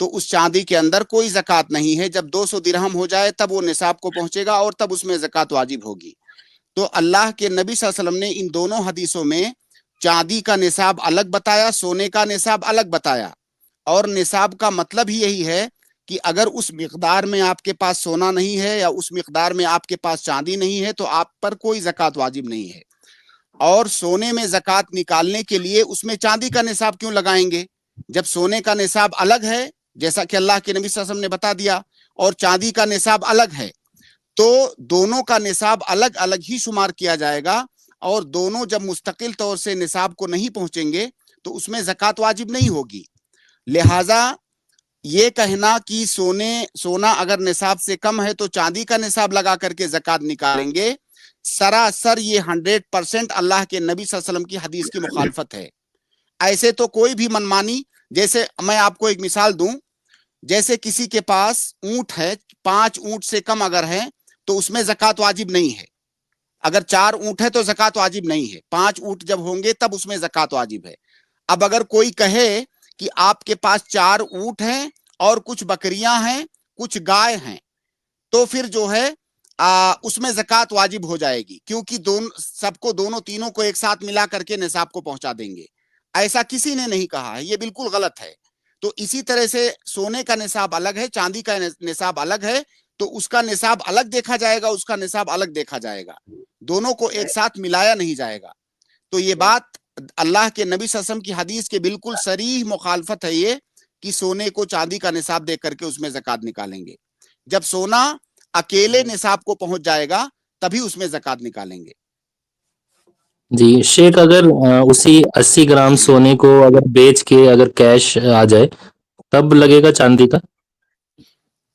تو اس چاندی کے اندر کوئی زکوٰۃ نہیں ہے. جب 200 درہم ہو جائے تب وہ نصاب کو پہنچے گا اور تب اس میں زکوٰۃ واجب ہوگی. تو اللہ کے نبی صلی اللہ علیہ وسلم نے ان دونوں حدیثوں میں چاندی کا نصاب الگ بتایا, سونے کا نصاب الگ بتایا. اور نصاب کا مطلب ہی یہی ہے کہ اگر اس مقدار میں آپ کے پاس سونا نہیں ہے یا اس مقدار میں آپ کے پاس چاندی نہیں ہے تو آپ پر کوئی زکوٰۃ واجب نہیں ہے. اور سونے میں زکوٰۃ نکالنے کے لیے اس میں چاندی کا نصاب کیوں لگائیں گے جب سونے کا نصاب الگ ہے, جیسا کہ اللہ کے نبی صلی اللہ علیہ وسلم نے بتا دیا, اور چاندی کا نصاب الگ ہے. تو دونوں کا نصاب الگ الگ ہی شمار کیا جائے گا, اور دونوں جب مستقل طور سے نصاب کو نہیں پہنچیں گے تو اس میں زکوٰۃ واجب نہیں ہوگی. لہٰذا یہ کہنا کہ سونا اگر نصاب سے کم ہے تو چاندی کا نصاب لگا کر کے زکوٰۃ نکالیں گے, سراسر یہ 100% اللہ کے نبی صلی اللہ علیہ وسلم کی حدیث کی مخالفت ہے. ایسے تو کوئی بھی منمانی, جیسے میں آپ کو ایک مثال دوں, جیسے کسی کے پاس اونٹ ہے, 5 اونٹ سے کم اگر ہے تو اس میں زکوٰۃ واجب نہیں ہے. اگر 4 اونٹ ہے تو زکوٰۃ واجب نہیں ہے, 5 اونٹ جب ہوں گے تب اس میں زکوٰۃ واجب ہے. اب اگر کوئی کہے کہ آپ کے پاس 4 اونٹ ہیں اور کچھ بکریاں ہیں, کچھ گائے ہیں, تو پھر جو ہے اس میں زکوٰۃ واجب ہو جائے گی, کیونکہ دونوں تینوں کو ایک ساتھ ملا کر کے نصاب کو پہنچا دیں گے. ایسا کسی نے نہیں کہا ہے, یہ بالکل غلط ہے. تو اسی طرح سے سونے کا نصاب الگ ہے, چاندی کا نصاب الگ ہے, تو اس کا نصاب الگ دیکھا جائے گا, اس کا نصاب الگ دیکھا جائے گا, دونوں کو ایک ساتھ ملایا نہیں جائے گا. تو یہ بات اللہ کے نبی صلی اللہ علیہ وسلم کی حدیث کے بالکل صریح مخالفت ہے یہ کہ سونے کو چاندی کا نصاب دیکھ کر کے اس میں زکوٰۃ نکالیں گے. جب سونا اکیلے نصاب کو پہنچ جائے گا تبھی اس میں زکوٰۃ نکالیں گے. جی شیخ، اگر اسی 80 گرام سونے کو اگر بیچ کے اگر کیش آ جائے تب لگے گا چاندی کا؟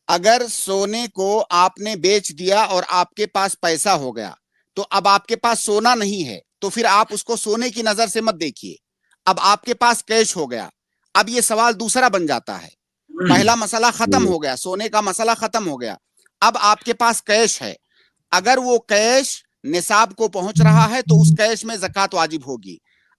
اگر سونے کو آپ نے بیچ دیا اور آپ کے پاس پیسہ ہو گیا تو اب آپ کے پاس سونا نہیں ہے تو پھر آپ اس کو سونے کی نظر سے مت دیکھیے. اب آپ کے پاس کیش ہو گیا, اب یہ سوال دوسرا بن جاتا ہے. پہلا مسئلہ ختم ہو گیا, سونے کا مسئلہ ختم ہو گیا. اب آپ کے پاس کیش ہے, اگر وہ کیش نصاب کو پہنچ رہا ہے تو اس کیش میں زکوٰۃ واجب ہوگی.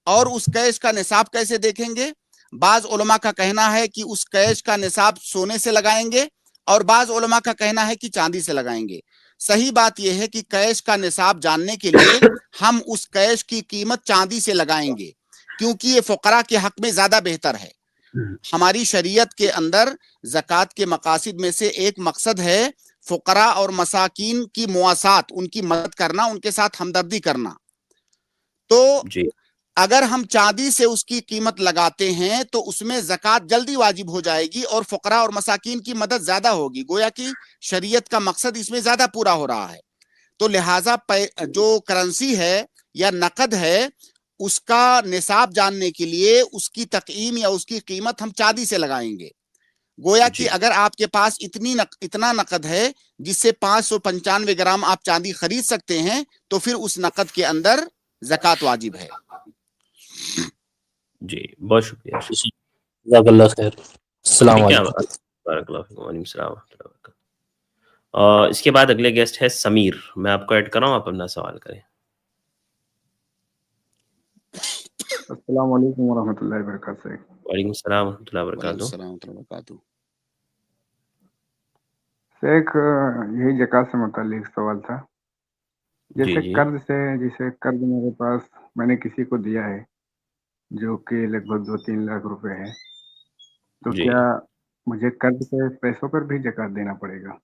اور اس کیش کا نصاب کیسے دیکھیں گے؟ بعض علماء کا کہنا ہے کہ اس کیش کا نصاب سونے سے لگائیں گے, اور بعض علماء کا کہنا ہے کہ چاندی سے لگائیں گے. صحیح بات یہ ہے کہ کیش کا نصاب جاننے کے لیے ہم اس کیش کی قیمت چاندی سے لگائیں گے, کیونکہ یہ فقراء کے حق میں زیادہ بہتر ہے. ہماری شریعت کے اندر زکوٰۃ کے مقاصد میں سے ایک مقصد ہے فقراء اور مساکین کی مواسات, ان کی مدد کرنا, ان کے ساتھ ہمدردی کرنا. تو اگر ہم چاندی سے اس کی قیمت لگاتے ہیں تو اس میں زکوٰۃ جلدی واجب ہو جائے گی اور فقراء اور مساکین کی مدد زیادہ ہوگی, گویا کہ شریعت کا مقصد اس میں زیادہ پورا ہو رہا ہے. تو لہٰذا جو کرنسی ہے یا نقد ہے اس کا نصاب جاننے کے لیے اس کی تقییم یا اس کی قیمت ہم چاندی سے لگائیں گے. گویا کہ اگر آپ کے پاس اتنا نقد ہے جس سے 595 گرام آپ چاندی خرید سکتے ہیں تو پھر اس نقد کے اندر زکوٰۃ واجب ہے. جی بہت شکریہ. جزاک اللہ خیر. السلام علیکم. بارک اللہ فیکم. وعلیکم السلام ورحمۃ اللہ وبرکاتہ. اس کے بعد اگلے گیسٹ ہے سمیر. میں آپ کو ایڈ کر رہا ہوں, آپ اپنا سوال کریں. السلام علیکم ورحمۃ اللہ وبرکاتہ. وعلیکم السلام ورحمۃ اللہ وبرکاتہ. شیخ یہی زکوٰۃ سے متعلق سوال تھا. جیسے قرض میرے پاس میں نے کسی کو دیا ہے جو کہ لگ بھگ 2-3 لاکھ روپے ہے, تو کیا مجھے قرض کے پیسوں پر بھی زکوٰۃ دینا پڑے گا؟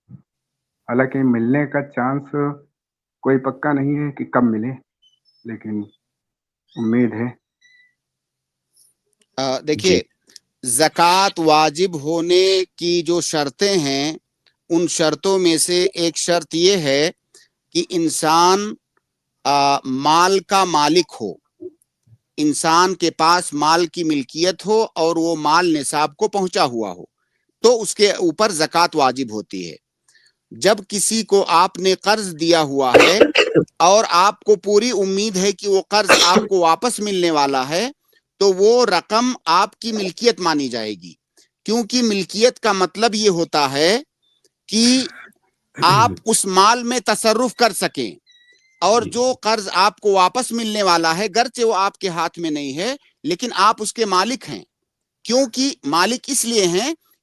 حالانکہ ملنے کا چانس کوئی پکا نہیں ہے کہ کب ملے, لیکن امید ہے. دیکھیے, زکوٰۃ واجب ہونے کی جو شرطیں ہیں ان شرطوں میں سے ایک شرط یہ ہے کہ انسان مال کا مالک ہو, انسان کے پاس مال کی ملکیت ہو اور وہ مال نصاب کو پہنچا ہوا ہو, تو اس کے اوپر زکوٰۃ واجب ہوتی ہے. جب کسی کو آپ نے قرض دیا ہوا ہے اور آپ کو پوری امید ہے کہ وہ قرض آپ کو واپس ملنے والا ہے تو وہ رقم آپ کی ملکیت مانی جائے گی, کیونکہ ملکیت کا مطلب یہ ہوتا ہے کہ آپ اس مال میں تصرف کر سکیں, اور جو قرض آپ کو واپس ملنے والا ہے گرچہ وہ آپ کے ہاتھ میں نہیں ہے لیکن آپ اس کے مالک ہیں. کیونکہ مالک اس لیے ہیں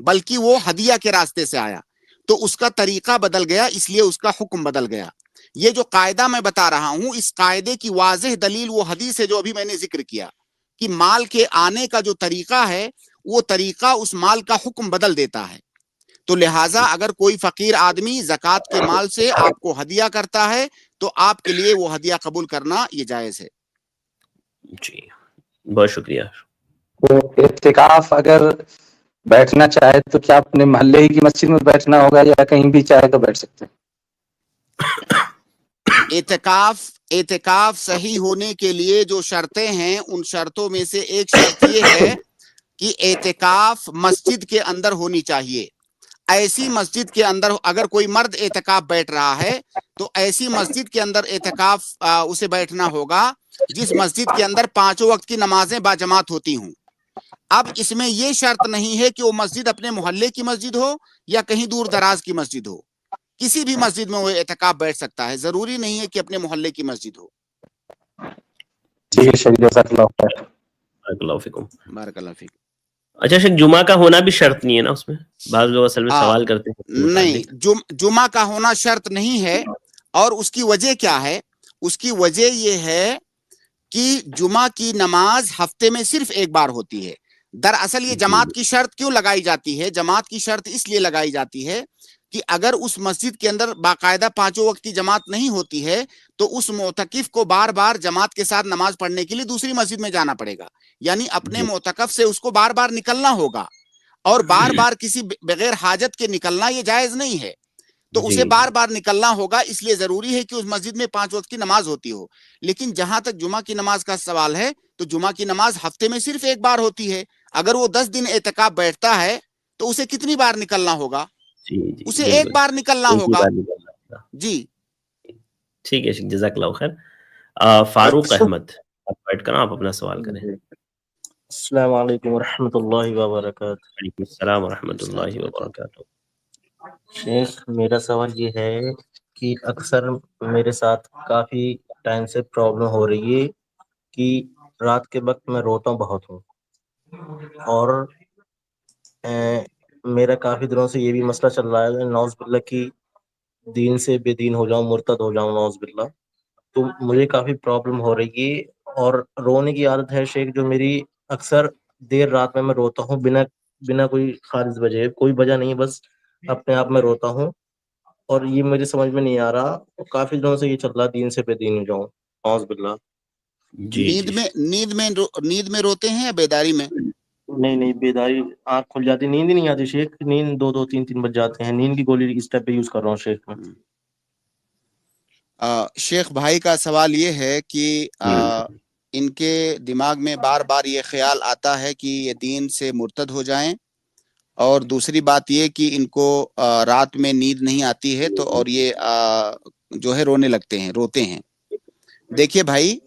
بلکہ وہ ہدیہ کے راستے سے آیا تو اس کا طریقہ بدل گیا، اس لیے اس کا حکم بدل گیا۔ یہ جو قاعدہ میں بتا رہا ہوں، اس قاعدے کی واضح دلیل وہ حدیث ہے جو ابھی میں نے ذکر کیا کہ مال کے آنے کا جو طریقہ ہے وہ طریقہ اس مال کا حکم بدل دیتا ہے۔ تو لہٰذا اگر کوئی فقیر آدمی زکوٰۃ کے مال سے آپ کو ہدیہ کرتا ہے تو آپ کے لیے وہ ہدیہ قبول کرنا یہ جائز ہے۔ جی بہت شکریہ۔ تو اعتکاف اگر بیٹھنا چاہے تو کیا اپنے محلے کی مسجد میں بیٹھنا ہوگا یا کہیں بھی چاہے تو بیٹھ سکتے ہیں؟ اعتکاف صحیح ہونے کے لیے جو شرطیں ہیں ان شرطوں میں سے ایک شرط یہ ہے کہ اعتکاف مسجد کے اندر ہونی چاہیے۔ ایسی مسجد کے اندر اگر کوئی مرد اعتکاف بیٹھ رہا ہے تو ایسی مسجد کے اندر اعتکاف اسے بیٹھنا ہوگا جس مسجد کے اندر 5 وقت کی نمازیں باجماعت ہوتی ہوں۔ اب اس میں یہ شرط نہیں ہے کہ وہ مسجد اپنے محلے کی مسجد ہو یا کہیں دور دراز کی مسجد ہو، کسی بھی مسجد میں وہ اعتکاف بیٹھ سکتا ہے، ضروری نہیں ہے کہ اپنے محلے کی مسجد ہو۔ ٹھیک ہے شیخ، جزاک اللہ خیر۔ بارک اللہ فیکم۔ بارک اللہ فیک۔ اچھا شیخ، جمعہ کا ہونا بھی شرط نہیں ہے نا اس میں؟ بعض لوگ اصل میں سوال کرتے ہیں نہیں، جمعہ کا ہونا شرط نہیں ہے، اور اس کی وجہ کیا ہے؟ اس کی وجہ یہ ہے کہ جمعہ کی نماز ہفتے میں صرف ایک بار ہوتی ہے۔ دراصل یہ جماعت کی شرط کیوں لگائی جاتی ہے؟ جماعت کی شرط اس لیے لگائی جاتی ہے کہ اگر اس مسجد کے اندر باقاعدہ 5 وقت کی جماعت نہیں ہوتی ہے تو اس معتکف کو بار بار جماعت کے ساتھ نماز پڑھنے کے لیے دوسری مسجد میں جانا پڑے گا، یعنی اپنے معتکف سے اس کو بار بار نکلنا ہوگا، اور بار بار کسی بغیر حاجت کے نکلنا یہ جائز نہیں ہے، تو اسے بار بار نکلنا ہوگا، اس لیے ضروری ہے کہ اس مسجد میں 5 وقت کی نماز ہوتی ہو۔ لیکن جہاں تک جمعہ کی نماز کا سوال ہے تو جمعہ کی نماز ہفتے میں صرف ایک بار ہوتی ہے۔ اگر وہ 10 دن اعتکاف بیٹھتا ہے تو اسے کتنی بار نکلنا ہوگا؟ اسے ایک بار نکلنا ہوگا۔ جی ٹھیک ہے شیخ، جزاک اللہ خیر۔ فاروق احمد، آپ بیٹھ کر آپ اپنا سوال کریں۔ السلام علیکم ورحمۃ اللہ وبرکاتہ۔ وعلیکم السلام ورحمۃ اللہ وبرکاتہ۔ شیخ، میرا سوال یہ ہے کہ اکثر میرے ساتھ کافی ٹائم سے پرابلم ہو رہی ہے کہ رات کے وقت میں روتا بہت ہوں، اور میرا کافی دنوں سے یہ بھی مسئلہ چل رہا ہے نعوذ باللہ کی دین سے بے دین ہو جاؤں، مرتد ہو جاؤں نعوذ باللہ، تو مجھے کافی پرابلم ہو رہی ہے، اور رونے کی عادت ہے شیخ جو میری، اکثر دیر رات میں روتا ہوں بنا کوئی خارج وجہ، کوئی وجہ نہیں، بس اپنے آپ میں روتا ہوں، اور یہ مجھے سمجھ میں نہیں آ رہا، کافی دنوں سے یہ چل رہا دین سے بے دین ہو جاؤں نعوذ باللہ۔ نیند میں روتے ہیں یا بیداری میں؟ نہیں، بیداری، آنکھ کھل جاتی، نیند ہی نہیں آتی شیخ، نیند 2 3 بج جاتے ہیں، نیند کی گولی اس ٹائپ پہ یوز کر رہا ہوں شیخ میں۔ شیخ بھائی کا سوال یہ ہے کہ ان کے دماغ میں بار بار یہ خیال آتا ہے کہ یہ دین سے مرتد ہو جائیں، اور دوسری بات یہ کہ ان کو رات میں نیند نہیں آتی ہے تو اور یہ جو ہے روتے ہیں۔ دیکھیے بھائی،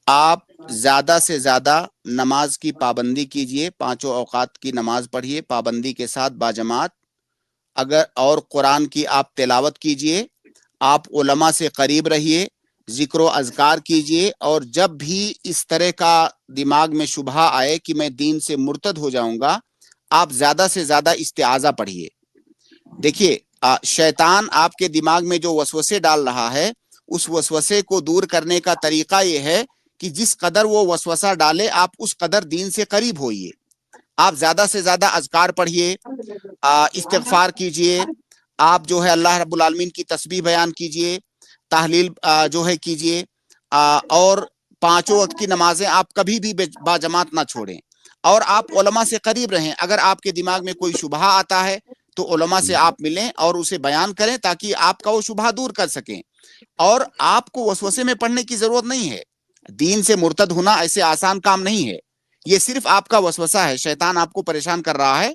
آپ زیادہ سے زیادہ نماز کی پابندی کیجئے، 5 اوقات کی نماز پڑھیے پابندی کے ساتھ باجماعت، اور قرآن کی آپ تلاوت کیجئے، آپ علماء سے قریب رہیے، ذکر و اذکار کیجئے، اور جب بھی اس طرح کا دماغ میں شبہ آئے کہ میں دین سے مرتد ہو جاؤں گا، آپ زیادہ سے زیادہ استعاذہ پڑھیے۔ دیکھیے، شیطان آپ کے دماغ میں جو وسوسے ڈال رہا ہے، اس وسوسے کو دور کرنے کا طریقہ یہ ہے کہ جس قدر وہ وسوسہ ڈالے آپ اس قدر دین سے قریب ہوئیے۔ آپ زیادہ سے زیادہ اذکار پڑھیے، استغفار کیجئے، آپ جو ہے اللہ رب العالمین کی تسبیح بیان کیجئے، تحلیل جو ہے کیجئے، اور 5 وقت کی نمازیں آپ کبھی بھی باجماعت نہ چھوڑیں، اور آپ علماء سے قریب رہیں۔ اگر آپ کے دماغ میں کوئی شبہ آتا ہے تو علماء سے آپ ملیں اور اسے بیان کریں تاکہ آپ کا وہ شبہ دور کر سکیں، اور آپ کو وسوسے میں پڑھنے کی ضرورت نہیں ہے۔ دین سے مرتد ہونا ایسے آسان کام نہیں ہے، یہ صرف آپ کا وسوسہ ہے، شیطان آپ کو پریشان کر رہا ہے،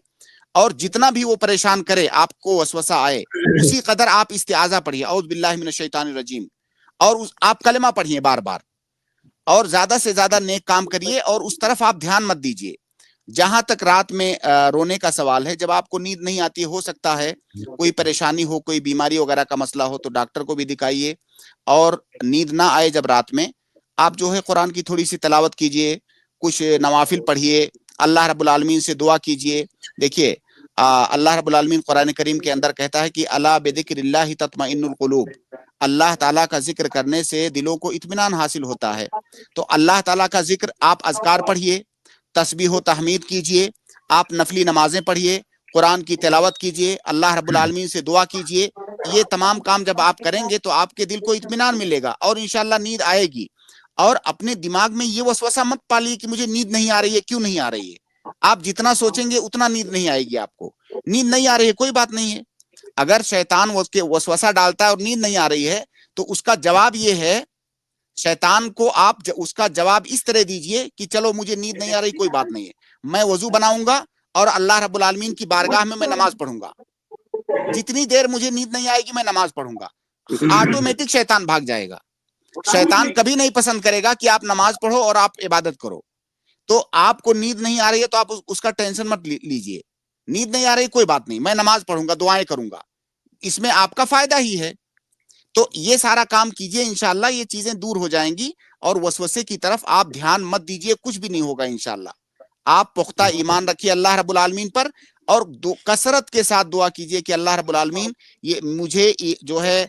اور جتنا بھی وہ پریشان کرے آپ کو وسوسہ آئے اسی قدر آپ استعاذہ پڑھیے، اعوذ باللہ من الشیطان الرجیم، اور آپ کلمہ پڑھیے بار بار، اور زیادہ سے زیادہ نیک کام کریے، اور اس طرف آپ دھیان مت دیجیے۔ جہاں تک رات میں رونے کا سوال ہے، جب آپ کو نیند نہیں آتی، ہو سکتا ہے کوئی پریشانی ہو، کوئی بیماری وغیرہ کا مسئلہ ہو، تو ڈاکٹر کو بھی دکھائیے، اور نیند نہ آئے جب رات میں، آپ جو ہے قرآن کی تھوڑی سی تلاوت کیجئے، کچھ نوافل پڑھیے، اللہ رب العالمین سے دعا کیجئے. دیکھیے اللہ رب العالمین قرآن کریم کے اندر کہتا ہے کہ الا بذکر اللہ تطمئن القلوب، اللہ تعالیٰ کا ذکر کرنے سے دلوں کو اطمینان حاصل ہوتا ہے. تو اللہ تعالیٰ کا ذکر، آپ اذکار پڑھیے، تسبیح و تحمید کیجئے، آپ نفلی نمازیں پڑھیے، قرآن کی تلاوت کیجئے، اللہ رب العالمین سے دعا کیجئے. یہ تمام کام جب آپ کریں گے تو آپ کے دل کو اطمینان ملے گا اور انشاءاللہ نیند آئے گی. اور اپنے دماغ میں یہ وسوسہ مت پالیے کہ مجھے نیند نہیں آ رہی ہے، کیوں نہیں آ رہی ہے. آپ جتنا سوچیں گے اتنا نیند نہیں آئے گی. آپ کو نیند نہیں آ رہی ہے، کوئی بات نہیں ہے. اگر شیطان وسوسہ ڈالتا ہے اور نیند نہیں آ رہی ہے تو اس کا جواب یہ ہے، شیطان کو آپ اس کا جواب اس طرح دیجئے کہ چلو مجھے نیند نہیں آ رہی، کوئی بات نہیں ہے، میں وضو بناؤں گا اور اللہ رب العالمین کی بارگاہ میں نماز پڑھوں گا. جتنی دیر مجھے نیند نہیں آئے گی میں نماز پڑھوں گا. آٹومیٹک شیطان بھاگ جائے گا. شیطان کبھی نہیں پسند کرے گا کہ آپ نماز پڑھو اور آپ عبادت کرو. تو آپ کو نیند نہیں آ رہی ہے تو آپ اس کا ٹینشن مت لیجئے. نیند نہیں آ رہی کوئی بات نہیں، میں نماز پڑھوں گا، دعائیں کروں گا، اس میں آپ کا فائدہ ہی ہے. تو یہ سارا کام کیجئے، انشاءاللہ یہ چیزیں دور ہو جائیں گی. اور وسوسے کی طرف آپ دھیان مت دیجئے، کچھ بھی نہیں ہوگا انشاءاللہ. آپ پختہ ایمان رکھیے اللہ رب العالمین پر اور کثرت کے ساتھ دعا کیجئے کہ اللہ رب العالمین یہ مجھے جو ہے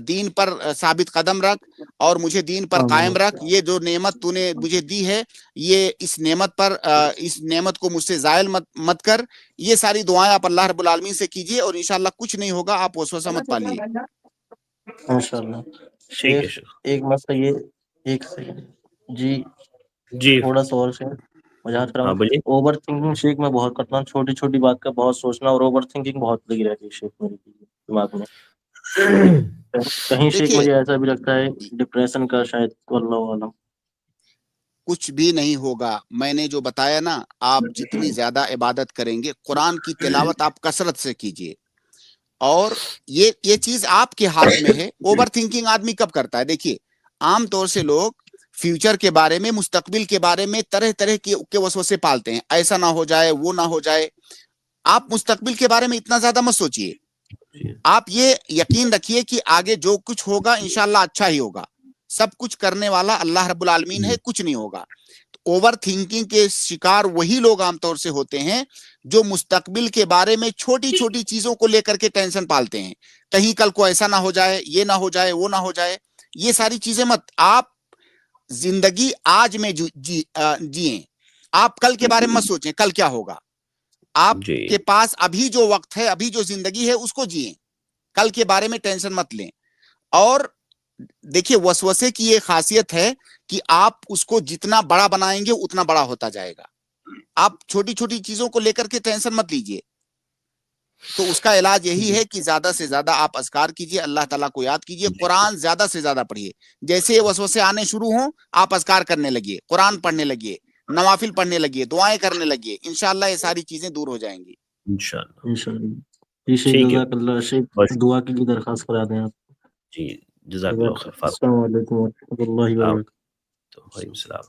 دین پر ثابت قدم رکھ اور مجھے دین پر قائم رکھ. یہ جو نعمت تو نے مجھے دی ہے، یہ اس نعمت کو مجھ سے زائل مت کر. یہ ساری دعائیں آپ اللہ رب العالمین سے کیجئے اور انشاءاللہ کچھ نہیں ہوگا. آپ وسوسہ مت پالیے. انشاءاللہ. شیخ ایک مسئلہ یہ، ایک سیکنڈ جی تھوڑا سا اور شیخ وضاحت ہاں کراؤں. بولیے. اوور تھنکنگ شیخ میں بہت کرتا ہوں، چھوٹی چھوٹی بات کا بہت سوچنا اور اوور تھنکنگ بہت لگی رہتی ہے شیخ میرے دماغ میں. کہیں شیخ دیکھیے مجھے ایسا بھی لگتا ہے ڈپریشن کا شاید، واللہ عالم. کچھ بھی نہیں ہوگا. میں نے جو بتایا نا، آپ جتنی زیادہ عبادت کریں گے، قرآن کی تلاوت آپ کثرت سے کیجئے، اور یہ چیز آپ کے ہاتھ میں ہے. اوور تھنکنگ آدمی کب کرتا ہے؟ دیکھیے عام طور سے لوگ فیوچر کے بارے میں، مستقبل کے بارے میں طرح طرح کے وسوسے پالتے ہیں. ایسا نہ ہو جائے، وہ نہ ہو جائے. آپ مستقبل کے بارے میں اتنا زیادہ مت سوچئے. آپ یہ یقین رکھیے کہ آگے جو کچھ ہوگا انشاءاللہ اچھا ہی ہوگا. سب کچھ کرنے والا اللہ رب العالمین ہے، کچھ نہیں ہوگا. اوور تھنکنگ کے شکار وہی لوگ عام طور سے ہوتے ہیں جو مستقبل کے بارے میں چھوٹی چھوٹی چیزوں کو لے کر کے ٹینشن پالتے ہیں. کہیں کل کو ایسا نہ ہو جائے، یہ نہ ہو جائے، وہ نہ ہو جائے. یہ ساری چیزیں مت. آپ زندگی آج میں جئیں. آپ کل کے بارے میں مت سوچیں کل کیا ہوگا. آپ کے پاس ابھی جو وقت ہے، ابھی جو زندگی ہے، اس کو جئیں. کل کے بارے میں ٹینشن مت لیں. اور دیکھیے وسوسے کی یہ خاصیت ہے کہ آپ اس کو جتنا بڑا بنائیں گے اتنا بڑا ہوتا جائے گا. آپ چھوٹی چھوٹی چیزوں کو لے کر کے ٹینشن مت لیجئے. تو اس کا علاج یہی ہے کہ زیادہ سے زیادہ آپ اذکار کیجئے، اللہ تعالیٰ کو یاد کیجئے، قرآن زیادہ سے زیادہ پڑھیے. جیسے یہ وسوسے آنے شروع ہوں آپ اذکار کرنے لگیے، قرآن پڑھنے لگیے، نوافل پڑھنے لگیے، دعائیں کرنے لگیے. انشاءاللہ یہ ساری چیزیں دور ہو جائیں گی. انشاءاللہ. جزاک اللہ شیخ، دعا کے لیے درخواست کرا دیں آپ. جی جزاک اللہ خیر. السلام علیکم ورحمۃ اللہ وبرکاتہ. وعلیکم السلام.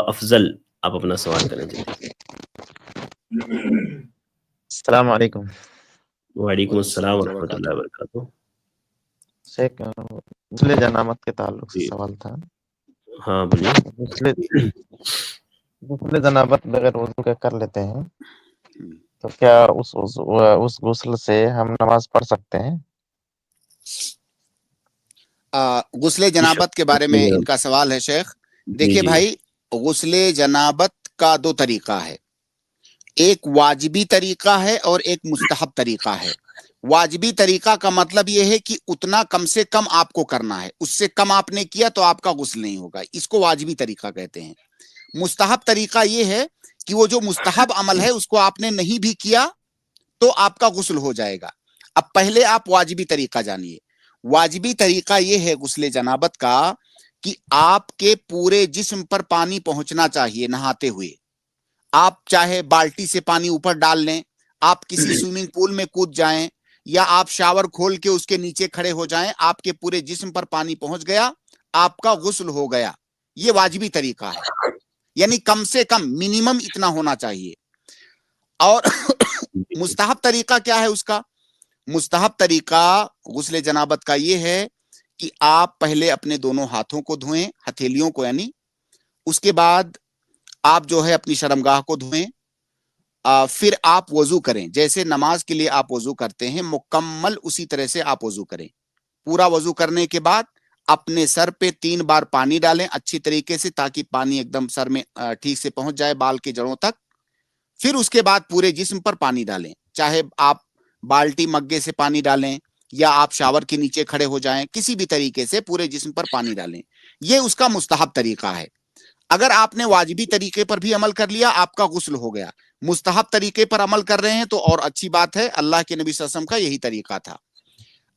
افضل آپ اپنا سوال کریں. السلام علیکم. وعلیکم السلام ورحمۃ اللہ وبرکاتہ. شیخ غسل جنابت کے تعلق سے سوال تھا. ہاں بولیے. غسل جنابت بغیر وضو کے کر لیتے ہیں تو کیا اس غسل سے ہم نماز پڑھ سکتے ہیں؟ غسل جنابت کے بارے میں ان کا سوال ہے شیخ. دیکھیے بھائی، غسل جنابت کا دو طریقہ ہے. ایک واجبی طریقہ ہے اور ایک مستحب طریقہ ہے. واجبی طریقہ کا مطلب یہ ہے کہ اتنا کم سے کم آپ کو کرنا ہے، اس سے کم آپ نے کیا تو آپ کا غسل نہیں ہوگا. اس کو واجبی طریقہ کہتے ہیں. مستحب طریقہ یہ ہے کہ وہ جو مستحب عمل ہے اس کو آپ نے نہیں بھی کیا تو آپ کا غسل ہو جائے گا. اب پہلے آپ واجبی طریقہ جانیے. واجبی طریقہ یہ ہے غسل جنابت کا کہ آپ کے پورے جسم پر پانی پہنچنا چاہیے نہاتے ہوئے. آپ چاہے بالٹی سے پانی اوپر ڈال لیں، آپ کسی سوئمنگ پول میں کود جائیں، یا آپ شاور کھول کے اس کے نیچے کھڑے ہو جائیں، آپ کے پورے جسم پر پانی پہنچ گیا، آپ کا غسل ہو گیا. یہ واجبی طریقہ ہے، یعنی کم سے کم منیمم اتنا ہونا چاہیے. اور مستحب طریقہ کیا ہے اس کا؟ مستحب طریقہ غسل جنابت کا یہ ہے کہ آپ پہلے اپنے دونوں ہاتھوں کو دھوئیں، ہتھیلیوں کو یعنی. اس کے بعد آپ جو ہے اپنی شرمگاہ کو دھوئیں، پھر آپ وضو کریں، جیسے نماز کے لیے آپ وضو کرتے ہیں مکمل اسی طرح سے آپ وضو کریں۔ پورا وضو کرنے کے بعد اپنے سر پہ 3 بار پانی ڈالیں اچھی طریقے سے، تاکہ پانی ایک دم سر میں ٹھیک سے پہنچ جائے بال کے جڑوں تک۔ پھر اس کے بعد پورے جسم پر پانی ڈالیں، چاہے آپ بالٹی مگے سے پانی ڈالیں یا آپ شاور کے نیچے کھڑے ہو جائیں، کسی بھی طریقے سے پورے جسم پر پانی ڈالیں۔ یہ اس کا مستحب طریقہ ہے۔ اگر آپ نے واجبی طریقے پر بھی عمل کر لیا، آپ کا غسل ہو گیا۔ مستحب طریقے پر عمل کر رہے ہیں تو اور اچھی بات ہے، اللہ کے نبی صلی اللہ علیہ وسلم کا یہی طریقہ تھا۔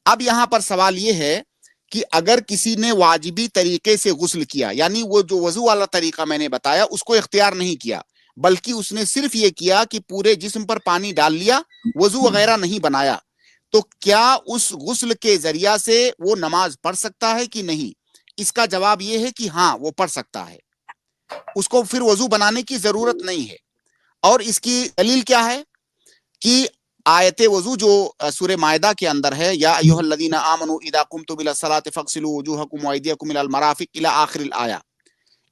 اب یہاں پر سوال یہ ہے کہ اگر کسی نے واجبی طریقے سے غسل کیا، یعنی وہ جو وضو والا طریقہ میں نے بتایا اس کو اختیار نہیں کیا، بلکہ اس نے صرف یہ کیا کہ پورے جسم پر پانی ڈال لیا، وضو وغیرہ نہیں بنایا، تو کیا اس غسل کے ذریعہ سے وہ نماز پڑھ سکتا ہے کہ نہیں؟ اس کا جواب یہ ہے کہ ہاں وہ پڑھ سکتا ہے، اس کو پھر وضو بنانے کی ضرورت نہیں ہے۔ اور اس کی دلیل کیا ہے کہ آیت وضو جو سورہ مائدہ کے اندر ہے، یا ایھا الذین آمنوا اذا قمتم الی الصلاۃ فاغسلوا وجوہکم وایدیکم الی المرافق الی آخر الآیہ،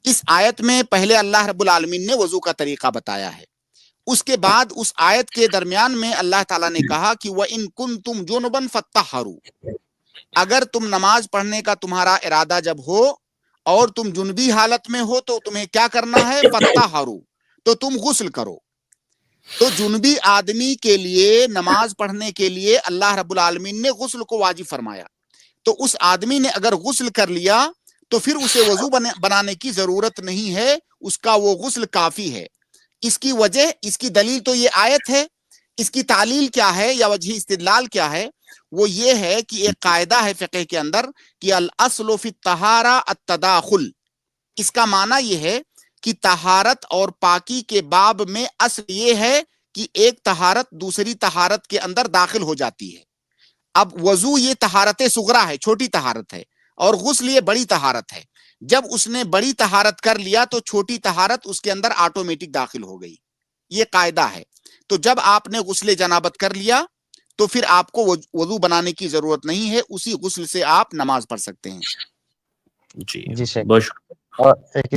اس آیت میں پہلے اللہ رب العالمین نے وضو کا طریقہ بتایا ہے، اس کے بعد اس آیت کے درمیان میں اللہ تعالیٰ نے کہا کہ وَإِن كُنتُمْ جُنُبًا فَاتَّطَہَّرُوا، اگر تم نماز پڑھنے کا تمہارا ارادہ جب ہو اور تم جنبی حالت میں ہو تو تمہیں کیا کرنا ہے؟ فَاتَّطَہَّرُوا، تو تم غسل کرو۔ تو جنبی آدمی کے لیے نماز پڑھنے کے لیے اللہ رب العالمین نے غسل کو واجب فرمایا، تو اس آدمی نے اگر غسل کر لیا تو پھر اسے وضو بنانے کی ضرورت نہیں ہے، اس کا وہ غسل کافی ہے۔ اس کی وجہ، اس کی دلیل تو یہ آیت ہے۔ اس کی تعلیل کیا ہے یا وجہ استدلال کیا ہے؟ وہ یہ ہے کہ ایک قاعدہ ہے فقہ کے اندر کہ الاصل فی الطہارہ التداخل، اس کا معنی یہ ہے کہ طہارت اور پاکی کے باب میں اصل یہ ہے کہ ایک طہارت دوسری طہارت کے اندر داخل ہو جاتی ہے۔ اب وضو یہ طہارت صغرا ہے، چھوٹی طہارت ہے، اور غسل یہ بڑی طہارت ہے۔ جب اس نے بڑی طہارت کر لیا تو چھوٹی طہارت اس کے اندر آٹومیٹک داخل ہو گئی، یہ قاعدہ ہے۔ تو جب آپ نے غسل جنابت کر لیا تو پھر آپ کو وضو بنانے کی ضرورت نہیں ہے، اسی غسل سے آپ نماز پڑھ سکتے ہیں۔ جی شیخ، اور ایک